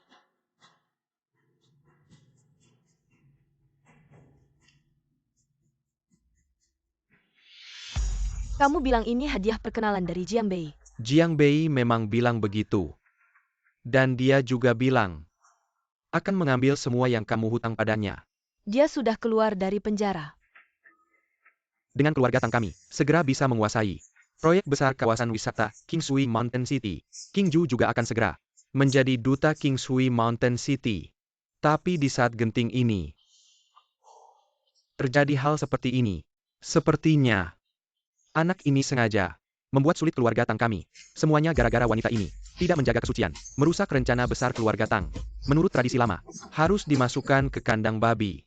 Kamu bilang ini hadiah perkenalan dari Jiang Bei. Jiang Bei memang bilang begitu. Dan dia juga bilang akan mengambil semua yang kamu hutang padanya. Dia sudah keluar dari penjara. Dengan keluarga Tang kami, segera bisa menguasai proyek besar kawasan wisata Kingshui Mountain City. King Ju juga akan segera menjadi duta Kingshui Mountain City. Tapi di saat genting ini, terjadi hal seperti ini. Sepertinya, anak ini sengaja membuat sulit keluarga Tang kami. Semuanya gara-gara wanita ini tidak menjaga kesucian, merusak rencana besar keluarga Tang. Menurut tradisi lama, harus dimasukkan ke kandang babi.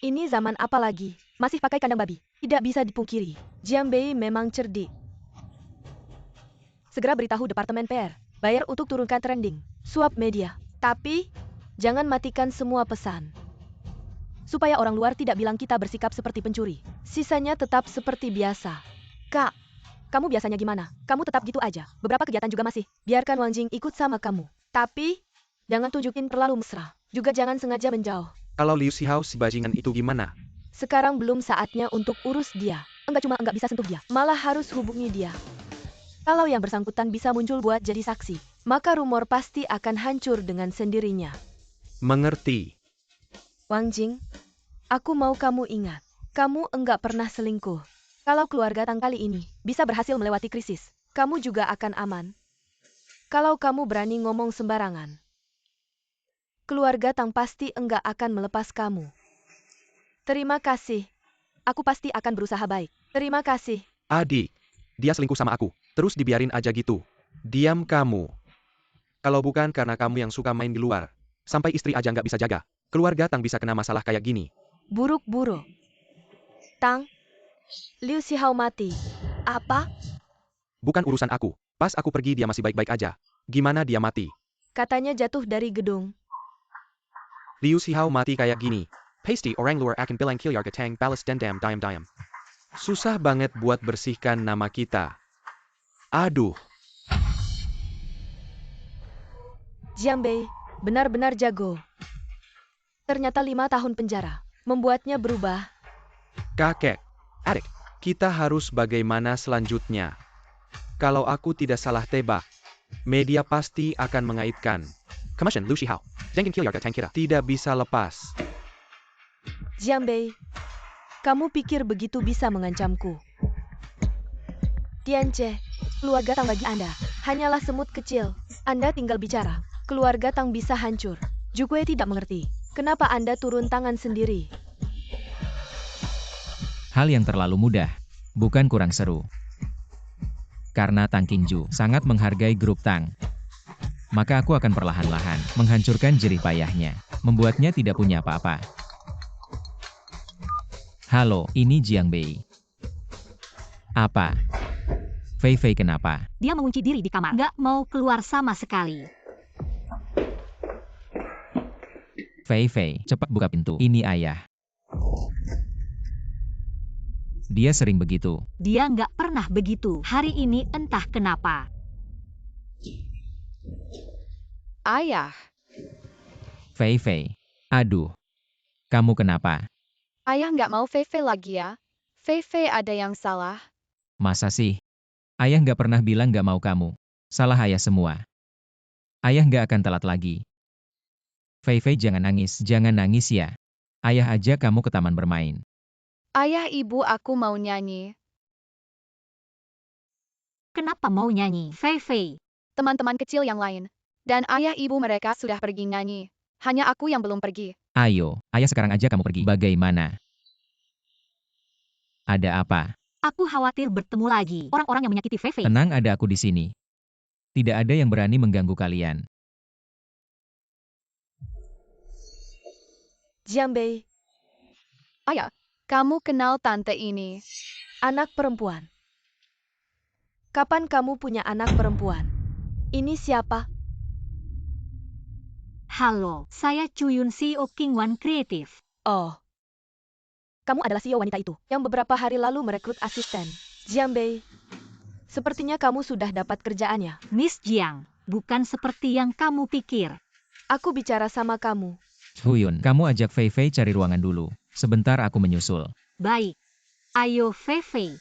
Ini zaman apa lagi? Masih pakai kandang babi? Tidak bisa dipungkiri. Jiang Bei memang cerdik. Segera beritahu Departemen PR. Bayar untuk turunkan trending. Suap media. Tapi, jangan matikan semua pesan. Supaya orang luar tidak bilang kita bersikap seperti pencuri. Sisanya tetap seperti biasa. Kak, kamu biasanya gimana? Kamu tetap gitu aja. Beberapa kegiatan juga masih. Biarkan Wang Jing ikut sama kamu. Tapi, jangan tunjukin terlalu mesra. Juga jangan sengaja menjauh. Kalau Liu Xihao si bajingan itu gimana? Sekarang belum saatnya untuk urus dia. Enggak bisa sentuh dia, malah harus hubungi dia. Kalau yang bersangkutan bisa muncul buat jadi saksi, maka rumor pasti akan hancur dengan sendirinya. Mengerti. Wang Jing, aku mau kamu ingat, kamu enggak pernah selingkuh. Kalau keluarga Tang kali ini bisa berhasil melewati krisis, kamu juga akan aman. Kalau kamu berani ngomong sembarangan, keluarga Tang pasti enggak akan melepas kamu. Terima kasih. Aku pasti akan berusaha baik. Terima kasih. Adik, dia selingkuh sama aku. Terus dibiarin aja gitu. Diam kamu. Kalau bukan karena kamu yang suka main di luar, sampai istri aja nggak bisa jaga, keluarga Tang bisa kena masalah kayak gini. Buruk-buruk. Tang, Liu Xihao mati. Apa? Bukan urusan aku. Pas aku pergi dia masih baik-baik aja. Gimana dia mati? Katanya jatuh dari gedung. Liu Xihao mati kayak gini. Pasty orang luar akan bilang kilyar ketang balas dendam diam-diam. Susah banget buat bersihkan nama kita. Aduh. Jiang Bei, benar-benar jago. Ternyata 5 tahun penjara membuatnya berubah. Kakek. Adik. Kita harus bagaimana selanjutnya? Kalau aku tidak salah tebak, media pasti akan mengaitkan. Kemudian Liu Xihao. Jangan kilyar ketang kita. Tidak bisa lepas. Jiang Bei, kamu pikir begitu bisa mengancamku? Tianche, keluarga Tang bagi Anda hanyalah semut kecil. Anda tinggal bicara, keluarga Tang bisa hancur. Jukue tidak mengerti, kenapa Anda turun tangan sendiri? Hal yang terlalu mudah, bukan kurang seru. Karena Tang Qingju sangat menghargai grup Tang, maka aku akan perlahan-lahan menghancurkan jerih payahnya, membuatnya tidak punya apa-apa. Halo, ini Jiang Bei. Apa? Fei Fei kenapa? Dia mengunci diri di kamar, nggak mau keluar sama sekali. Fei Fei, cepat buka pintu. Ini ayah. Dia sering begitu. Dia nggak pernah begitu. Hari ini entah kenapa. Ayah, Fei Fei. Aduh. Kamu kenapa? ayah nggak mau Fei lagi ya? Fei ada yang salah. Masa sih? Ayah nggak pernah bilang nggak mau kamu. Salah ayah semua. Ayah nggak akan telat lagi. Fei Fei jangan nangis ya. Ayah ajak kamu ke taman bermain. Ayah ibu aku mau nyanyi. Kenapa mau nyanyi? Fei. Teman-teman kecil yang lain. Dan ayah ibu mereka sudah pergi nyanyi. Hanya aku yang belum pergi. Ayo, ayah sekarang aja kamu pergi. Bagaimana? Ada apa? Aku khawatir bertemu lagi orang-orang yang menyakiti Fei Fei. Tenang, ada aku di sini. Tidak ada yang berani mengganggu kalian. Jianbei, Ayah, kamu kenal tante ini. anak perempuan. Kapan kamu punya anak perempuan? Ini siapa? Halo, saya Chuyun, CEO King One Creative. Oh. Kamu adalah CEO wanita itu, yang beberapa hari lalu merekrut asisten. Jianbei, sepertinya kamu sudah dapat kerjaannya. Miss Jiang, bukan seperti yang kamu pikir. Aku bicara sama kamu. Huyun, kamu ajak Fei Fei cari ruangan dulu. Sebentar aku menyusul. Baik. Ayo Fei Fei.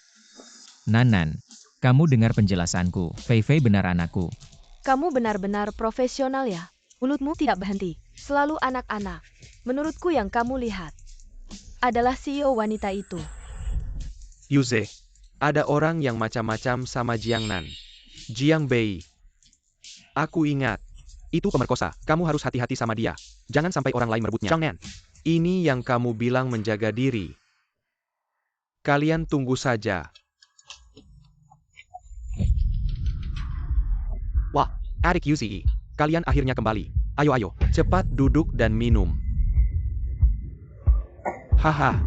Nanan, kamu dengar penjelasanku. Fei Fei benar anakku. Kamu benar-benar profesional ya. Mulutmu tidak berhenti. Selalu anak-anak. Menurutku yang kamu lihat adalah CEO wanita itu. Yuze, ada orang yang macam-macam sama Jiangnan. Jiangbei. Aku ingat. Itu pemerkosa. Kamu harus hati-hati sama dia. Jangan sampai orang lain merebutnya. Jiangnan. Ini yang kamu bilang menjaga diri. Kalian tunggu saja. Wah, adik Yuzi. Kalian akhirnya kembali. Ayo, cepat duduk dan minum. Haha.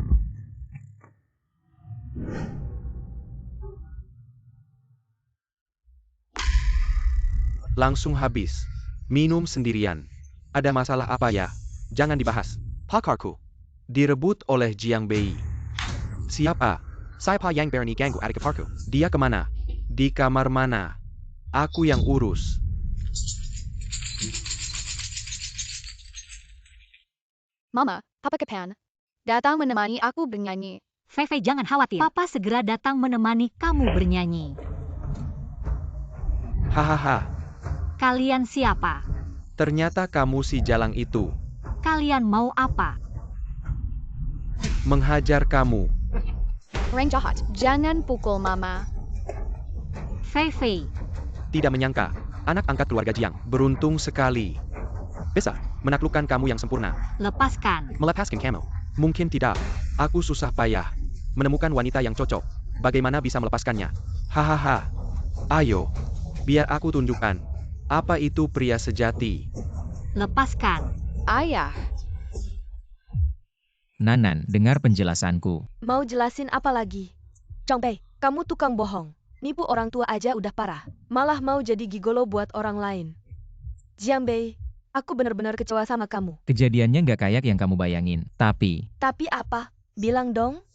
Langsung habis. Minum sendirian. Ada masalah apa ya? Jangan dibahas. Pakarku direbut oleh Jiangbei. Siapa? Saya Pa Yang Berni ganggu adik iparku. Dia kemana? Di kamar mana? Aku yang urus. Mama, Papa Kapan. Datang menemani aku bernyanyi. Fei Fei, jangan khawatir. Papa segera datang menemani kamu bernyanyi. Hahaha. Kalian siapa? Ternyata kamu si Jalang itu. Kalian mau apa? Menghajar kamu. Orang jahat, jangan pukul Mama. Fei Fei. Tidak menyangka. Anak angkat keluarga Jiang. Beruntung sekali. Bisa menaklukkan kamu yang sempurna. Lepaskan. Melepaskan kamu. Mungkin tidak. Aku susah payah menemukan wanita yang cocok. Bagaimana bisa melepaskannya? Hahaha. Ayo. Biar aku tunjukkan. Apa itu pria sejati? Lepaskan. Ayah, Nanan, dengar penjelasanku. Mau jelasin apa lagi? Chongbei, kamu tukang bohong. Nipu orang tua aja udah parah. Malah mau jadi gigolo buat orang lain. Jianbei, aku benar-benar kecewa sama kamu. Kejadiannya nggak kayak yang kamu bayangin. Tapi apa? Bilang dong.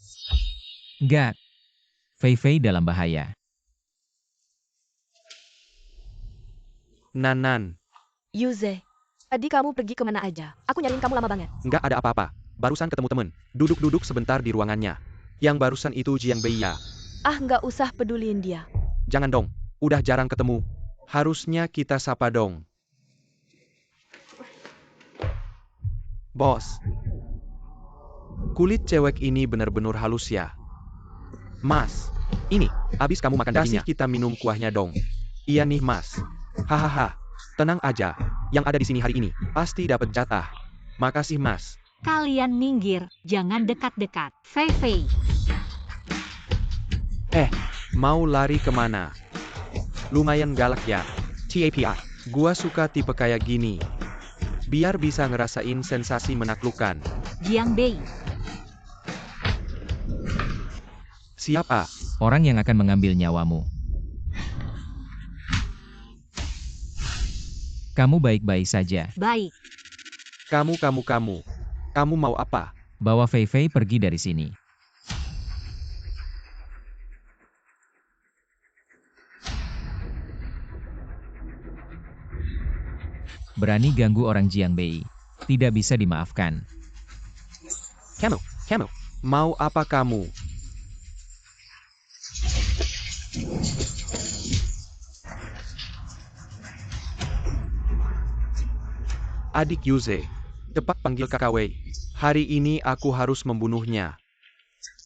nggak. Fei Fei dalam bahaya. Nanan. Yuze, tadi kamu pergi kemana aja? Aku nyariin kamu lama banget. Nggak ada apa-apa. Barusan ketemu temen. Duduk-duduk sebentar di ruangannya. Yang barusan itu Jiangbei ya. Ah, nggak usah peduliin dia. Jangan dong. Udah jarang ketemu. Harusnya kita sapa dong. Bos. Kulit cewek ini benar-benar halus ya. Mas. Ini. Abis kamu makan dagingnya. Kasih kita minum kuahnya dong. Iya nih mas. Hahaha. Tenang aja. Yang ada di sini hari ini. Pasti dapat jatah. Makasih mas. Kalian minggir, jangan dekat-dekat. Fei Fei. Mau lari kemana? Lumayan galak ya. TAPI. Gua suka tipe kayak gini. Biar bisa ngerasain sensasi menaklukkan. Jiangbei. Siapa? Orang yang akan mengambil nyawamu. Kamu baik-baik saja. Baik. Kamu. Kamu mau apa? Bawa Fei Fei pergi dari sini. Berani ganggu orang Jiangbei. Tidak bisa dimaafkan. Kamu. Mau apa kamu? Adik Yuze. Cepat panggil kakak Wei. Hari ini aku harus membunuhnya.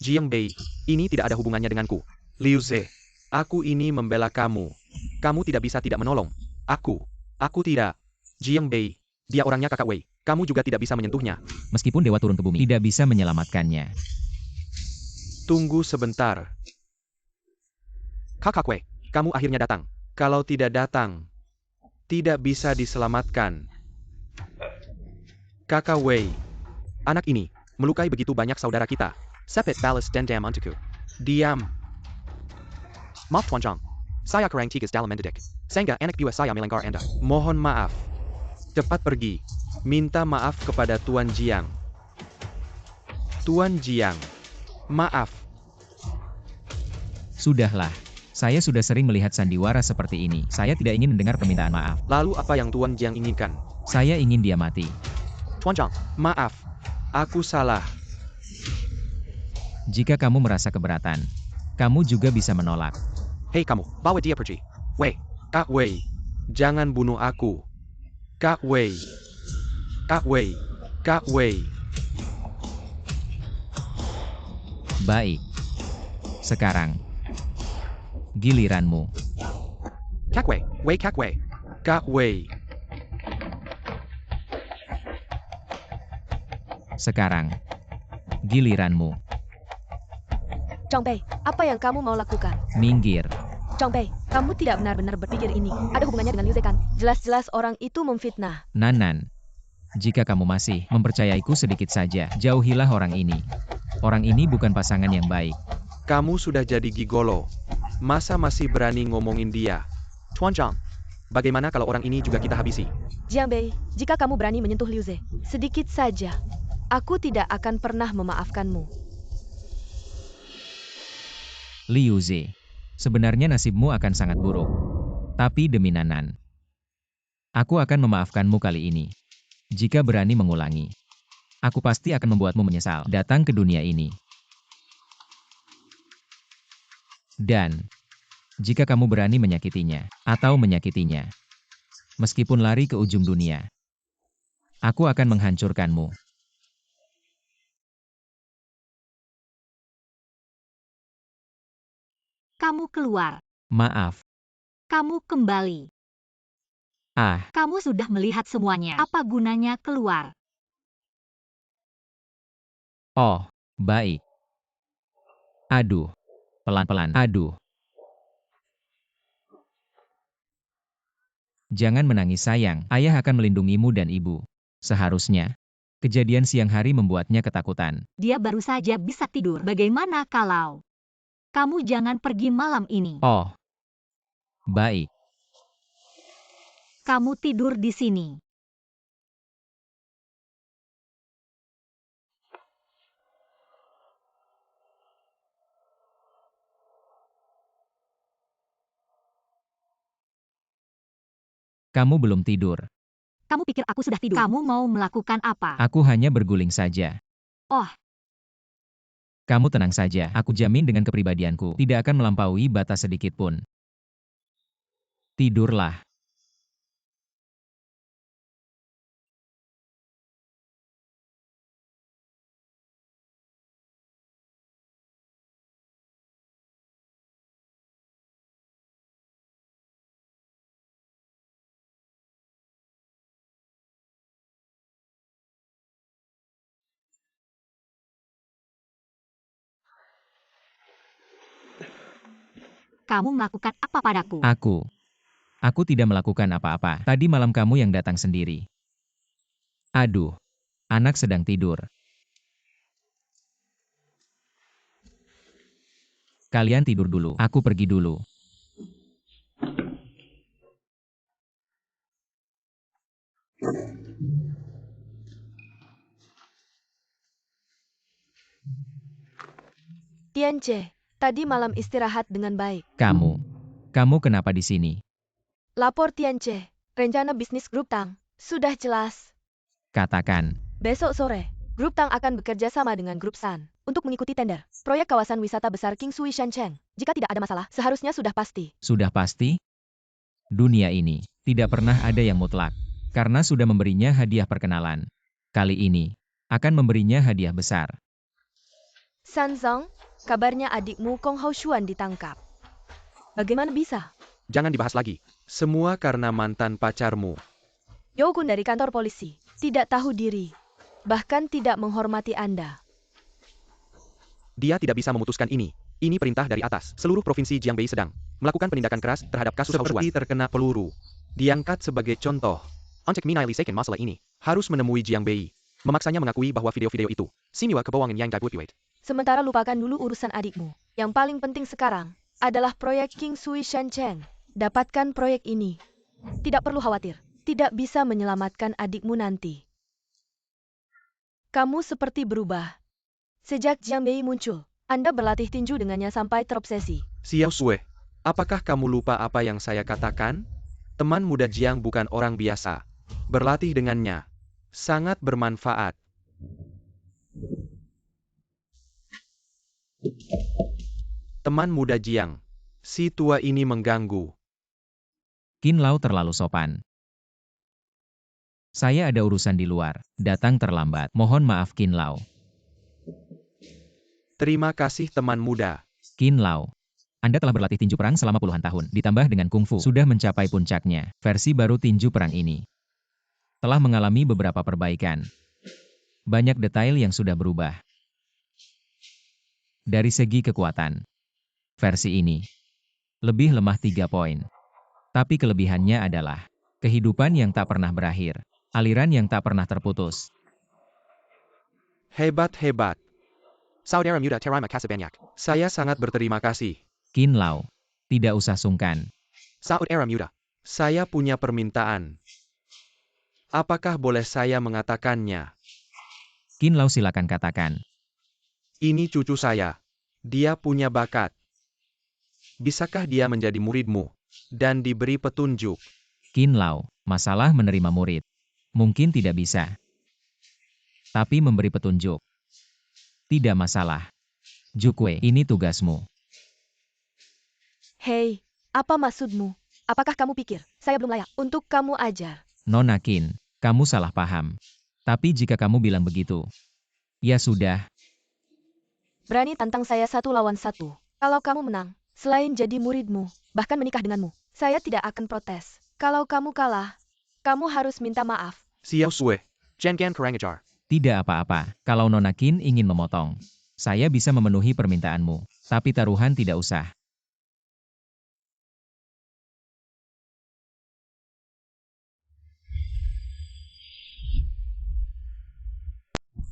Jiangbei, ini tidak ada hubungannya denganku. Liu Ze, aku ini membela kamu. Kamu tidak bisa tidak menolong. Aku tidak. Jiangbei, dia orangnya kakak Wei. kamu juga tidak bisa menyentuhnya. Meskipun dewa turun ke bumi, tidak bisa menyelamatkannya. Tunggu sebentar. Kakak Wei, kamu akhirnya datang. Kalau tidak datang, tidak bisa diselamatkan. Kakak Wei, anak ini melukai begitu banyak saudara kita. Sepet balas dendam untukku. Diam. Maaf Tuan Zhang. Saya kurang tegas dalam mendidik. Sehingga anak buah saya melanggar Anda. Mohon maaf. Cepat pergi. Minta maaf kepada Tuan Jiang. Tuan Jiang. Maaf. Sudahlah. Saya sudah sering melihat sandiwara seperti ini. Saya tidak ingin mendengar permintaan maaf. Lalu apa yang Tuan Jiang inginkan? Saya ingin dia mati. Tuan Zhang, maaf. Aku salah. Jika kamu merasa keberatan, kamu juga bisa menolak. Hei kamu, bawa dia pergi. Wei, Kak Wei. Jangan bunuh aku. Kak Wei. Kak Wei. Kak Wei. Baik. Sekarang, giliranmu. Kak Wei. Wei Kak Wei. Kak Wei. Sekarang, giliranmu. Chongpei, apa yang kamu mau lakukan? Minggir. Chongpei, kamu tidak benar-benar berpikir ini ada hubungannya dengan Liu Ze kan? Jelas-jelas orang itu memfitnah. Nanan. Jika kamu masih mempercayaiku sedikit saja, jauhilah orang ini. Orang ini bukan pasangan yang baik. Kamu sudah jadi gigolo. Masa masih berani ngomongin dia? Tuan Zhang, bagaimana kalau orang ini juga kita habisi? Jiang Bei, jika kamu berani menyentuh Liu Ze, sedikit saja, aku tidak akan pernah memaafkanmu. Liu Ze, sebenarnya nasibmu akan sangat buruk. Tapi demi Nanan, aku akan memaafkanmu kali ini. Jika berani mengulangi, aku pasti akan membuatmu menyesal datang ke dunia ini. Dan, jika kamu berani menyakitinya, atau menyakitinya, meskipun lari ke ujung dunia, aku akan menghancurkanmu. Kamu keluar. Maaf. Kamu kembali. Ah, Kamu sudah melihat semuanya. Apa gunanya keluar? oh, baik. Aduh. Pelan-pelan. Aduh. Jangan menangis sayang, ayah akan melindungimu dan ibu. Seharusnya, kejadian siang hari membuatnya ketakutan. Dia baru saja bisa tidur. Bagaimana kalau kamu jangan pergi malam ini? Oh, baik. Kamu tidur di sini. Kamu belum tidur. Kamu pikir aku sudah tidur? Kamu mau melakukan apa? Aku hanya berguling saja. Oh. Kamu tenang saja, aku jamin dengan kepribadianku, tidak akan melampaui batas sedikit pun. Tidurlah. Kamu melakukan apa padaku? Aku tidak melakukan apa-apa. Tadi malam kamu yang datang sendiri. Aduh, anak sedang tidur. Kalian tidur dulu, aku pergi dulu. Tianche, tadi malam istirahat dengan baik. Kamu kenapa di sini? Lapor Tianche, rencana bisnis Grup Tang sudah jelas. Katakan, Besok sore, Grup Tang akan bekerja sama dengan Grup San untuk mengikuti tender proyek kawasan wisata besar King Sui Shancheng. Jika tidak ada masalah, seharusnya sudah pasti. sudah pasti? Dunia ini tidak pernah ada yang mutlak, karena sudah memberinya hadiah perkenalan. Kali ini, akan memberinya hadiah besar. Sanzong, kabarnya adikmu Kong Hao Xuan ditangkap. Bagaimana bisa? Jangan dibahas lagi. Semua karena mantan pacarmu. Yogun dari kantor polisi, tidak tahu diri, bahkan tidak menghormati Anda. Dia tidak bisa memutuskan ini. Ini perintah dari atas. Seluruh provinsi Jiangbei sedang melakukan penindakan keras terhadap kasus seperti terkena peluru. Diangkat sebagai contoh. Oncek menyelesaikan masalah ini. Harus menemui Jiangbei. Memaksanya mengakui bahwa video-video itu simula kebohongan yang gaguit. Sementara lupakan dulu urusan adikmu. Yang paling penting sekarang adalah proyek King Sui Shancheng. Dapatkan proyek ini. Tidak perlu khawatir. Tidak bisa menyelamatkan adikmu nanti. Kamu seperti berubah. Sejak Jiangbei muncul, Anda berlatih tinju dengannya sampai terobsesi. Xiao Sui, apakah kamu lupa apa yang saya katakan? Teman muda Jiang bukan orang biasa. Berlatih dengannya sangat bermanfaat. Teman muda Jiang, si tua ini mengganggu. Qin Lao terlalu sopan. Saya ada urusan di luar, datang terlambat. Mohon maaf Qin Lao. Terima kasih teman muda. Qin Lao, Anda telah berlatih tinju perang selama puluhan tahun, ditambah dengan kungfu, sudah mencapai puncaknya. Versi baru tinju perang ini telah mengalami beberapa perbaikan. Banyak detail yang sudah berubah. Dari segi kekuatan, versi ini lebih lemah 3 poin. Tapi kelebihannya adalah kehidupan yang tak pernah berakhir, aliran yang tak pernah terputus. Hebat-hebat. Saudara muda terima kasih banyak. Saya sangat berterima kasih. Qin Lao, tidak usah sungkan. Saudara muda, saya punya permintaan. Apakah boleh saya mengatakannya? Qin Lao silakan katakan. Ini cucu saya. Dia punya bakat. Bisakah dia menjadi muridmu dan diberi petunjuk? Qin Lao, masalah menerima murid. Mungkin tidak bisa. Tapi memberi petunjuk. Tidak masalah. Jukwe, ini tugasmu. Hei, apa maksudmu? Apakah kamu pikir saya belum layak untuk kamu ajar? Nona Qin, kamu salah paham. Tapi jika kamu bilang begitu, ya sudah. Berani tantang saya 1 lawan 1. Kalau kamu menang, selain jadi muridmu, bahkan menikah denganmu, saya tidak akan protes. Kalau kamu kalah, kamu harus minta maaf. Xiao Sui, jangan kurang ajar. Tidak apa-apa, kalau Nona Qin ingin memotong. Saya bisa memenuhi permintaanmu, tapi taruhan tidak usah.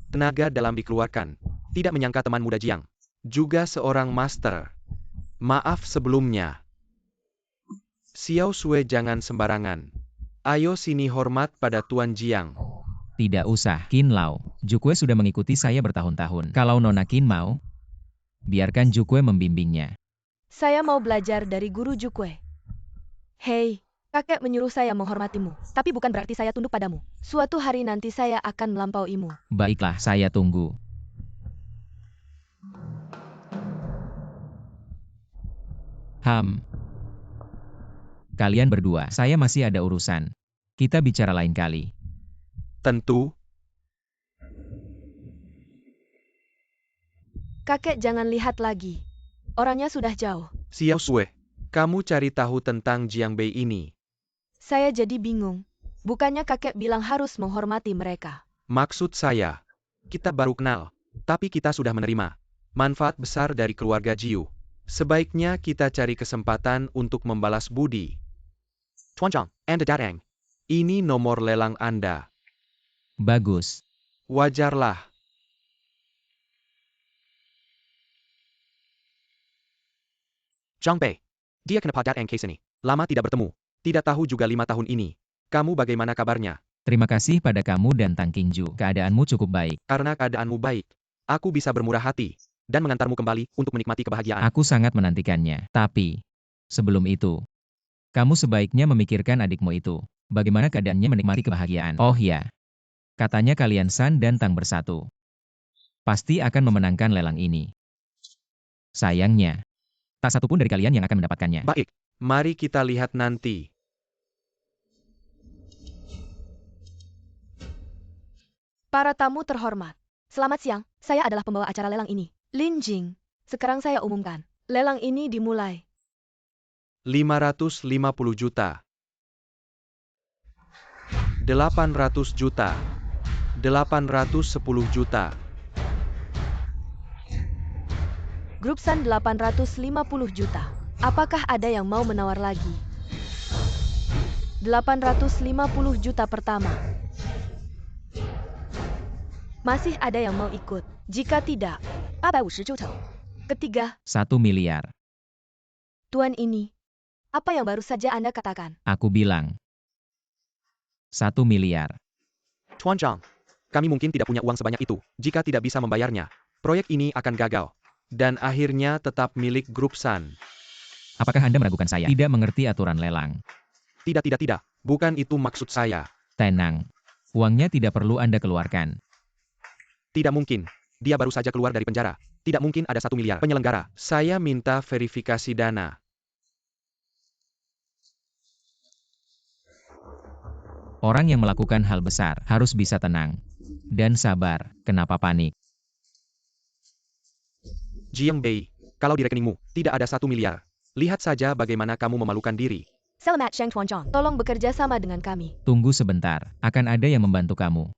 Tenaga dalam dikeluarkan. Tidak menyangka teman muda Jiang. Juga seorang master. Maaf sebelumnya. Xiao Sui jangan sembarangan. Ayo sini hormat pada Tuan Jiang. Tidak usah, Qin Lao. Jukwe sudah mengikuti saya bertahun-tahun. Kalau Nona Qin mau, biarkan Jukwe membimbingnya. Saya mau belajar dari guru Jukwe. Hei, kakek menyuruh saya menghormatimu, tapi bukan berarti saya tunduk padamu. Suatu hari nanti saya akan melampauimu. Baiklah, saya tunggu. Kalian berdua, saya masih ada urusan. Kita bicara lain kali. Tentu. Kakek jangan lihat lagi. Orangnya sudah jauh. Xiao Sui, kamu cari tahu tentang Jiangbei ini. Saya jadi bingung. Bukannya kakek bilang harus menghormati mereka. Maksud saya, kita baru kenal, tapi kita sudah menerima manfaat besar dari keluarga Jiu. Sebaiknya kita cari kesempatan untuk membalas budi. Tuan Zhang, Anda datang. Ini nomor lelang Anda. Bagus. Wajarlah. Zhang Bei, dia kenapa datang ke sini? Lama tidak bertemu. Tidak tahu juga 5 tahun ini. Kamu bagaimana kabarnya? Terima kasih pada kamu dan Tang Qingju. Keadaanmu cukup baik. Karena keadaanmu baik, aku bisa bermurah hati dan mengantarmu kembali untuk menikmati kebahagiaan. Aku sangat menantikannya. Tapi, sebelum itu, kamu sebaiknya memikirkan adikmu itu. Bagaimana keadaannya menikmati kebahagiaan? Oh ya. Katanya kalian San dan Tang bersatu. Pasti akan memenangkan lelang ini. Sayangnya, tak satu pun dari kalian yang akan mendapatkannya. Baik, mari kita lihat nanti. Para tamu terhormat. Selamat siang, saya adalah pembawa acara lelang ini. Lin Jing. Sekarang saya umumkan. Lelang ini dimulai. 550 juta. 800 juta. 810 juta. Grup Sun 850 juta. Apakah ada yang mau menawar lagi? 850 juta pertama. Masih ada yang mau ikut? Jika tidak, 850就成. Ketiga, 1 miliar. Tuan ini. Apa yang baru saja Anda katakan? Aku bilang. 1 miliar. Tuan Zhang, kami mungkin tidak punya uang sebanyak itu. Jika tidak bisa membayarnya, proyek ini akan gagal. Dan akhirnya tetap milik Grup Sun. Apakah Anda meragukan saya? Tidak mengerti aturan lelang. Tidak. Bukan itu maksud saya. Tenang. Uangnya tidak perlu Anda keluarkan. Tidak mungkin. Dia baru saja keluar dari penjara. Tidak mungkin ada 1 miliar. Penyelenggara, saya minta verifikasi dana. Orang yang melakukan hal besar harus bisa tenang dan sabar. Kenapa panik? Jiang Bei, kalau di rekeningmu tidak ada 1 miliar. Lihat saja bagaimana kamu memalukan diri. Selamat Shang Tuan Zhang. Tolong bekerja sama dengan kami. Tunggu sebentar. Akan ada yang membantu kamu.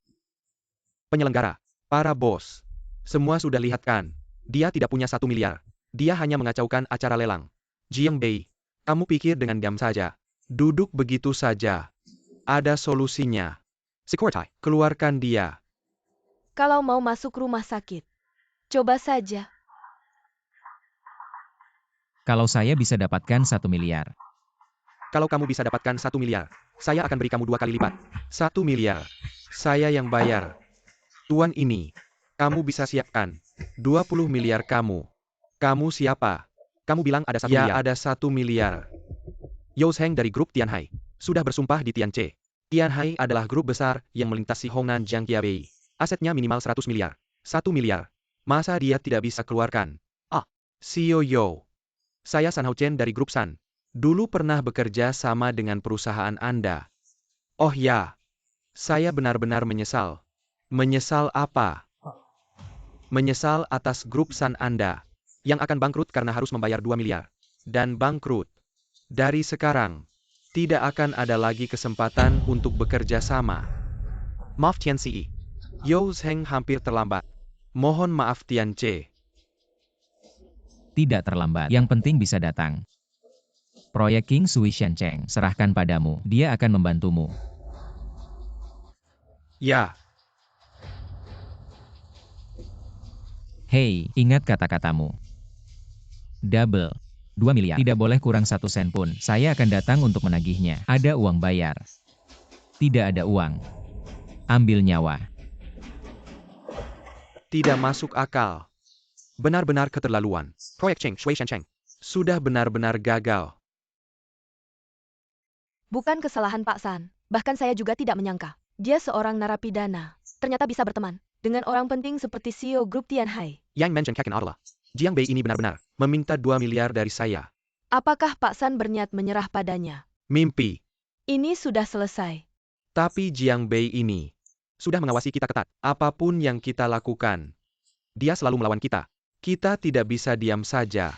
Penyelenggara, para bos. Semua sudah lihat kan? Dia tidak punya 1 miliar. Dia hanya mengacaukan acara lelang. Jiang Bei, kamu pikir dengan diam saja. Duduk begitu saja. Ada solusinya. Security, keluarkan dia. Kalau mau masuk rumah sakit, coba saja. Kalau saya bisa dapatkan 1 miliar. Kalau kamu bisa dapatkan 1 miliar, saya akan beri kamu 2 kali lipat. 1 miliar. Saya yang bayar. Tuan ini, kamu bisa siapkan. 20 miliar kamu. Kamu siapa? Kamu bilang ada 1 miliar. Ya, ada 1 miliar. Yao Zheng dari grup Tianhai sudah bersumpah di Tianche. Tianhai adalah grup besar yang melintasi Hongnan Jiangqiabei. Asetnya minimal 100 miliar. 1 miliar. Masa dia tidak bisa keluarkan? CEO Yo. Saya San Hao Chen dari grup Sun. Dulu pernah bekerja sama dengan perusahaan Anda. Oh ya. Saya benar-benar menyesal. Menyesal apa? Menyesal atas grup Sun Anda. Yang akan bangkrut karena harus membayar 2 miliar. Dan bangkrut. Dari sekarang, tidak akan ada lagi kesempatan untuk bekerja sama. Maaf Tianci. Yao Zheng hampir terlambat. Mohon maaf Tianche. Tidak terlambat. Yang penting bisa datang. Proyek King Sui Shancheng serahkan padamu. Dia akan membantumu. Ya. Hei, ingat kata-katamu. Double. 2 miliar. Tidak boleh kurang 1 sen pun. Saya akan datang untuk menagihnya. Ada uang bayar. Tidak ada uang. Ambil nyawa. Tidak masuk akal. Benar-benar keterlaluan. Proyek Cheng Shui Shancheng sudah benar-benar gagal. Bukan kesalahan Pak San. Bahkan saya juga tidak menyangka. Dia seorang narapidana. Ternyata bisa berteman dengan orang penting seperti CEO grup Tianhai. Yang mention Kaken adalah Jiang Bei ini benar-benar meminta 2 miliar dari saya. Apakah Pak San berniat menyerah padanya? Mimpi. Ini sudah selesai. Tapi Jiang Bei ini sudah mengawasi kita ketat. Apapun yang kita lakukan, dia selalu melawan kita. Kita tidak bisa diam saja.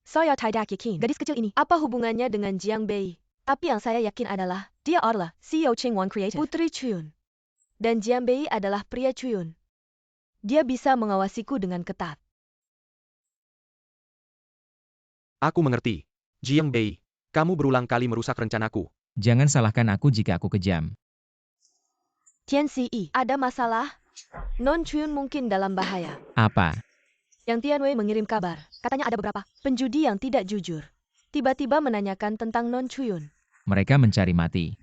Saya tidak yakin gadis kecil ini apa hubungannya dengan Jiang Bei. Tapi yang saya yakin adalah dia adalah CEO Chingwon Creative, Putri Chuyun. Dan Jiang Bei adalah pria Chuyun. Dia bisa mengawasiku dengan ketat. Aku mengerti. Jiang Bei, kamu berulang kali merusak rencanaku. Jangan salahkan aku jika aku kejam. Tianci, ada masalah? Non Chuyun mungkin dalam bahaya. Apa? Yang Tianwei mengirim kabar. Katanya ada beberapa penjudi yang tidak jujur. Tiba-tiba menanyakan tentang Non Chuyun. Mereka mencari mati.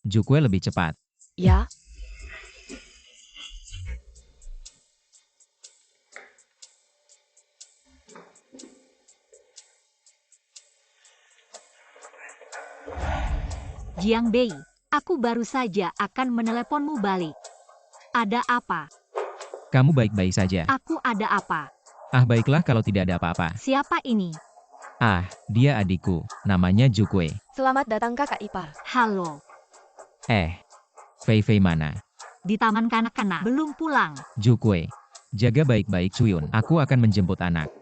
Jukwe lebih cepat. Ya. Jiang Bei, aku baru saja akan meneleponmu balik. Ada apa? Kamu baik-baik saja. Aku ada apa? Ah, baiklah kalau tidak ada apa-apa. Siapa ini? Ah, dia adikku. Namanya Jukwe. Selamat datang kakak ipar. Halo. Fei Fei mana? Di taman kanak-kanak. Belum pulang. Jukue. Jaga baik-baik Cuyun. Aku akan menjemput anak.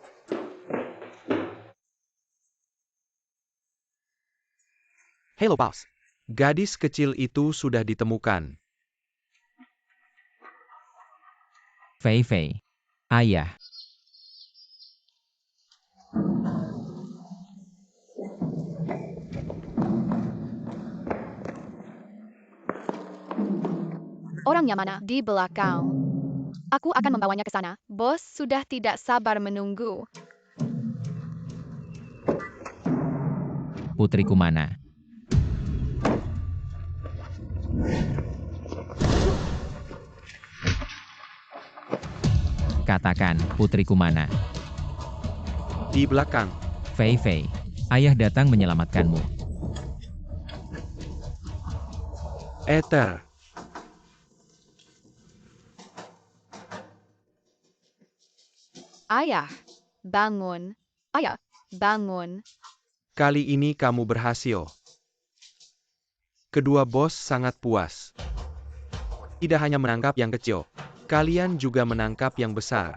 Halo Paus. Gadis kecil itu sudah ditemukan. Fei Fei. Ayah. Orangnya mana? Di belakang. Aku akan membawanya ke sana. Bos sudah tidak sabar menunggu. Putriku mana? Katakan, putriku mana? Di belakang. Fei Fei. Ayah datang menyelamatkanmu. Ether. Ayah, bangun. Ayah, bangun. Kali ini kamu berhasil. Kedua bos sangat puas. Tidak hanya menangkap yang kecil, kalian juga menangkap yang besar.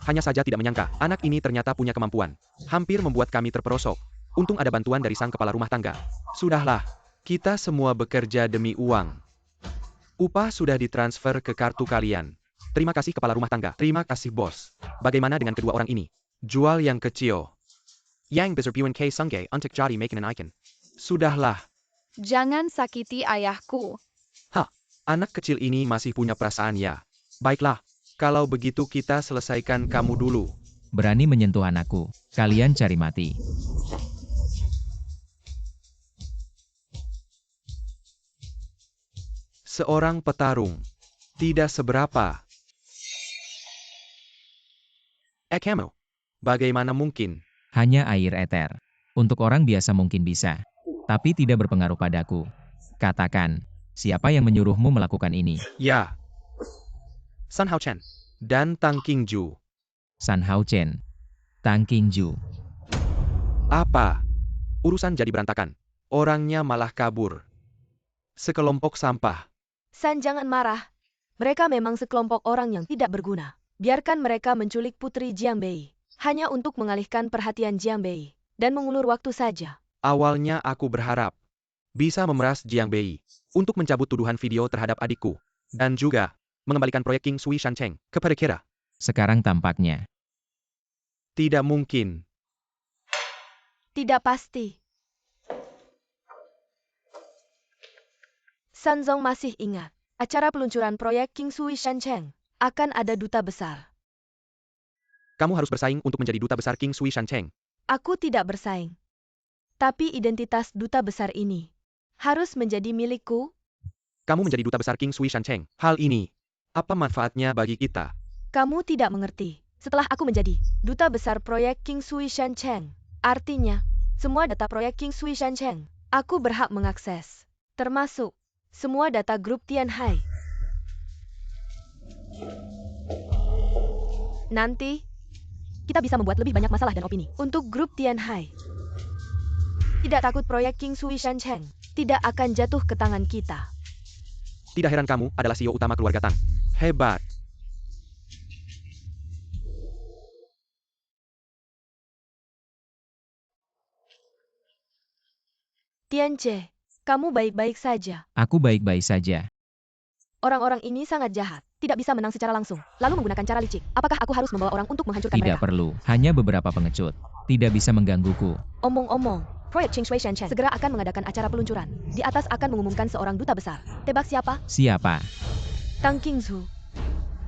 Hanya saja tidak menyangka, anak ini ternyata punya kemampuan. Hampir membuat kami terperosok. Untung ada bantuan dari sang kepala rumah tangga. Sudahlah, kita semua bekerja demi uang. Upah sudah ditransfer ke kartu kalian. Terima kasih kepala rumah tangga. Terima kasih bos. Bagaimana dengan kedua orang ini? Jual yang kecil. Yang besar Buan K Sungge untuk jadi making an icon. Sudahlah. Jangan sakiti ayahku. Anak kecil ini masih punya perasaan ya. Baiklah, kalau begitu kita selesaikan kamu dulu. Berani menyentuh anakku. Kalian cari mati. Seorang petarung. Tidak seberapa. Kamu. Bagaimana mungkin? Hanya air eter. Untuk orang biasa mungkin bisa. Tapi tidak berpengaruh padaku. Katakan, siapa yang menyuruhmu melakukan ini? Ya. Sun Hao Chen. Dan Tang Qingju. San Hao Chen. Tang Qingju. Apa? Urusan jadi berantakan. Orangnya malah kabur. Sekelompok sampah. San jangan marah. Mereka memang sekelompok orang yang tidak berguna. Biarkan mereka menculik Putri Jianbei. Hanya untuk mengalihkan perhatian Jianbei. Dan mengulur waktu saja. Awalnya aku berharap bisa memeras Jianbei untuk mencabut tuduhan video terhadap adikku. Dan juga mengembalikan proyek King Sui Shancheng kepada Kira. Sekarang tampaknya. Tidak mungkin. Tidak pasti. Sanzong masih ingat. Acara peluncuran proyek King Sui Shancheng. Akan ada duta besar. Kamu harus bersaing untuk menjadi duta besar King Sui Shancheng. Aku tidak bersaing. Tapi identitas duta besar ini harus menjadi milikku. Kamu menjadi duta besar King Sui Shancheng. Hal ini, apa manfaatnya bagi kita? Kamu tidak mengerti. Setelah aku menjadi duta besar proyek King Sui Shancheng, artinya, semua data proyek King Sui Shancheng, aku berhak mengakses. Termasuk semua data grup Tianhai. Nanti, kita bisa membuat lebih banyak masalah dan opini untuk grup Tianhai. Tidak takut proyek King Sui Shancheng tidak akan jatuh ke tangan kita. Tidak heran kamu adalah CEO utama keluarga Tang. Hebat. Tianche, kamu baik-baik saja. Aku baik-baik saja. Orang-orang ini sangat jahat. Tidak bisa menang secara langsung, lalu menggunakan cara licik. Apakah aku harus membawa orang untuk menghancurkan Tidak mereka? perlu. Hanya beberapa pengecut. Tidak bisa menggangguku. Omong-omong, proyek King Sui Shancheng segera akan mengadakan acara peluncuran. Di atas akan mengumumkan seorang duta besar. Tebak siapa? Siapa? Tang Qingzu.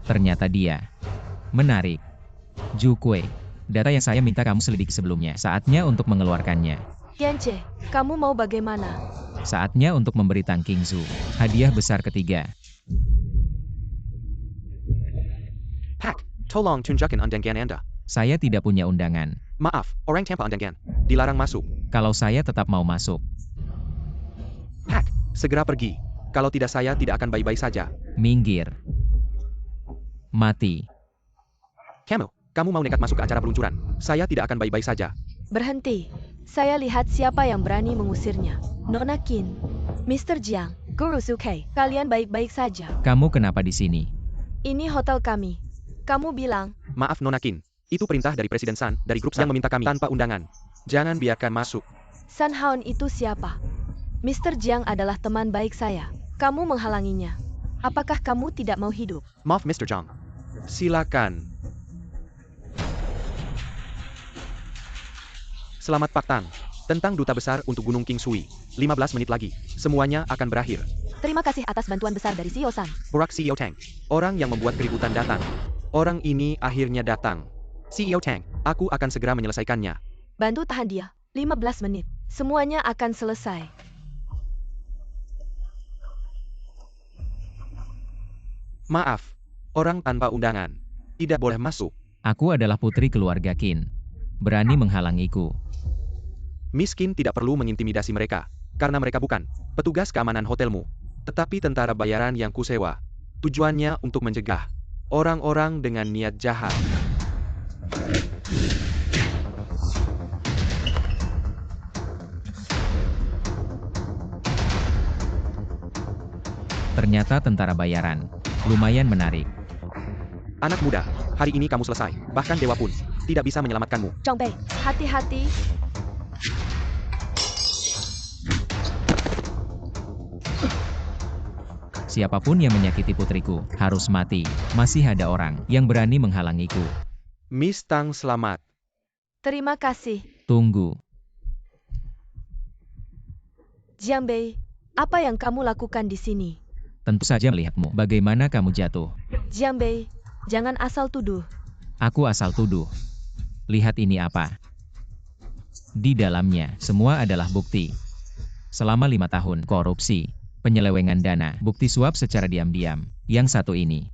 Ternyata dia. Menarik. Jukue. Data yang saya minta kamu selidiki sebelumnya. Saatnya untuk mengeluarkannya. Tianche, kamu mau bagaimana? Saatnya untuk memberi Tang Qingzu hadiah besar ketiga. Pak, tolong tunjukkan undangan Anda. Saya tidak punya undangan. Maaf, orang tanpa undangan. Dilarang masuk. Kalau saya tetap mau masuk. Pak, segera pergi. Kalau tidak saya tidak akan baik-baik saja. Minggir. Mati. Kamu mau nekat masuk ke acara peluncuran. Saya tidak akan baik-baik saja. Berhenti. Saya lihat siapa yang berani mengusirnya. Nona Qin. Mr. Jiang, Guru Suke, kalian baik-baik saja. Kamu kenapa di sini? Ini hotel kami. Kamu bilang, Maaf Nona Qin, itu perintah dari Presiden San, dari grup yang meminta kami tanpa undangan. Jangan biarkan masuk. San Haon itu siapa? Mr. Jiang adalah teman baik saya. Kamu menghalanginya. Apakah kamu tidak mau hidup? Maaf Mr. Zhang. Silakan. Selamat Pak Tang. Tentang Duta Besar untuk Gunung King Sui. 15 menit lagi. Semuanya akan berakhir. Terima kasih atas bantuan besar dari CEO San. Porak CEO Tang. Orang yang membuat keributan datang. Orang ini akhirnya datang. CEO Tang, aku akan segera menyelesaikannya. Bantu tahan dia. 15 menit. Semuanya akan selesai. Maaf. Orang tanpa undangan. Tidak boleh masuk. Aku adalah putri keluarga Qin. Berani menghalangiku. Miskin tidak perlu mengintimidasi mereka. Karena mereka bukan petugas keamanan hotelmu. Tetapi tentara bayaran yang kusewa. Tujuannya untuk mencegah orang-orang dengan niat jahat. Ternyata tentara bayaran. Lumayan menarik. Anak muda, hari ini kamu selesai. Bahkan dewa pun tidak bisa menyelamatkanmu. Zhang Bei, hati-hati. Siapapun yang menyakiti putriku, harus mati. Masih ada orang yang berani menghalangiku. Miss Tang selamat. Terima kasih. Tunggu. Jiang Bei, apa yang kamu lakukan di sini? Tentu saja melihatmu. Bagaimana kamu jatuh? Jiang Bei, jangan asal tuduh. Aku asal tuduh. Lihat ini apa. Di dalamnya, semua adalah bukti. Selama 5 tahun, korupsi, penyelewengan dana, bukti suap secara diam-diam. Yang satu ini.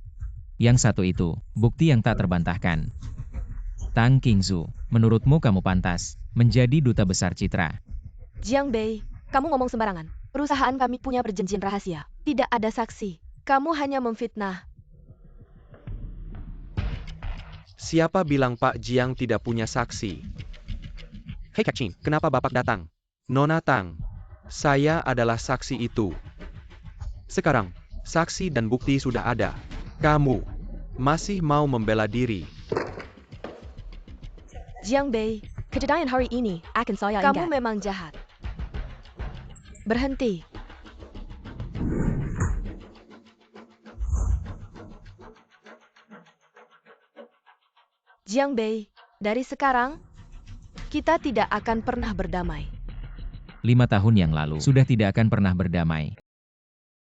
Yang satu itu, bukti yang tak terbantahkan. Tang Qingzu, menurutmu kamu pantas menjadi duta besar citra. Jiang Bei, kamu ngomong sembarangan. Perusahaan kami punya perjanjian rahasia. Tidak ada saksi. Kamu hanya memfitnah. Siapa bilang Pak Jiang tidak punya saksi? Hei Kachin, kenapa Bapak datang? Nona Tang, saya adalah saksi itu. Sekarang, saksi dan bukti sudah ada. Kamu masih mau membela diri? Jiang Bei, kejadian hari ini akan saya ingat. Kamu memang jahat. Berhenti. Jiang Bei, dari sekarang, kita tidak akan pernah berdamai. 5 tahun yang lalu, sudah tidak akan pernah berdamai.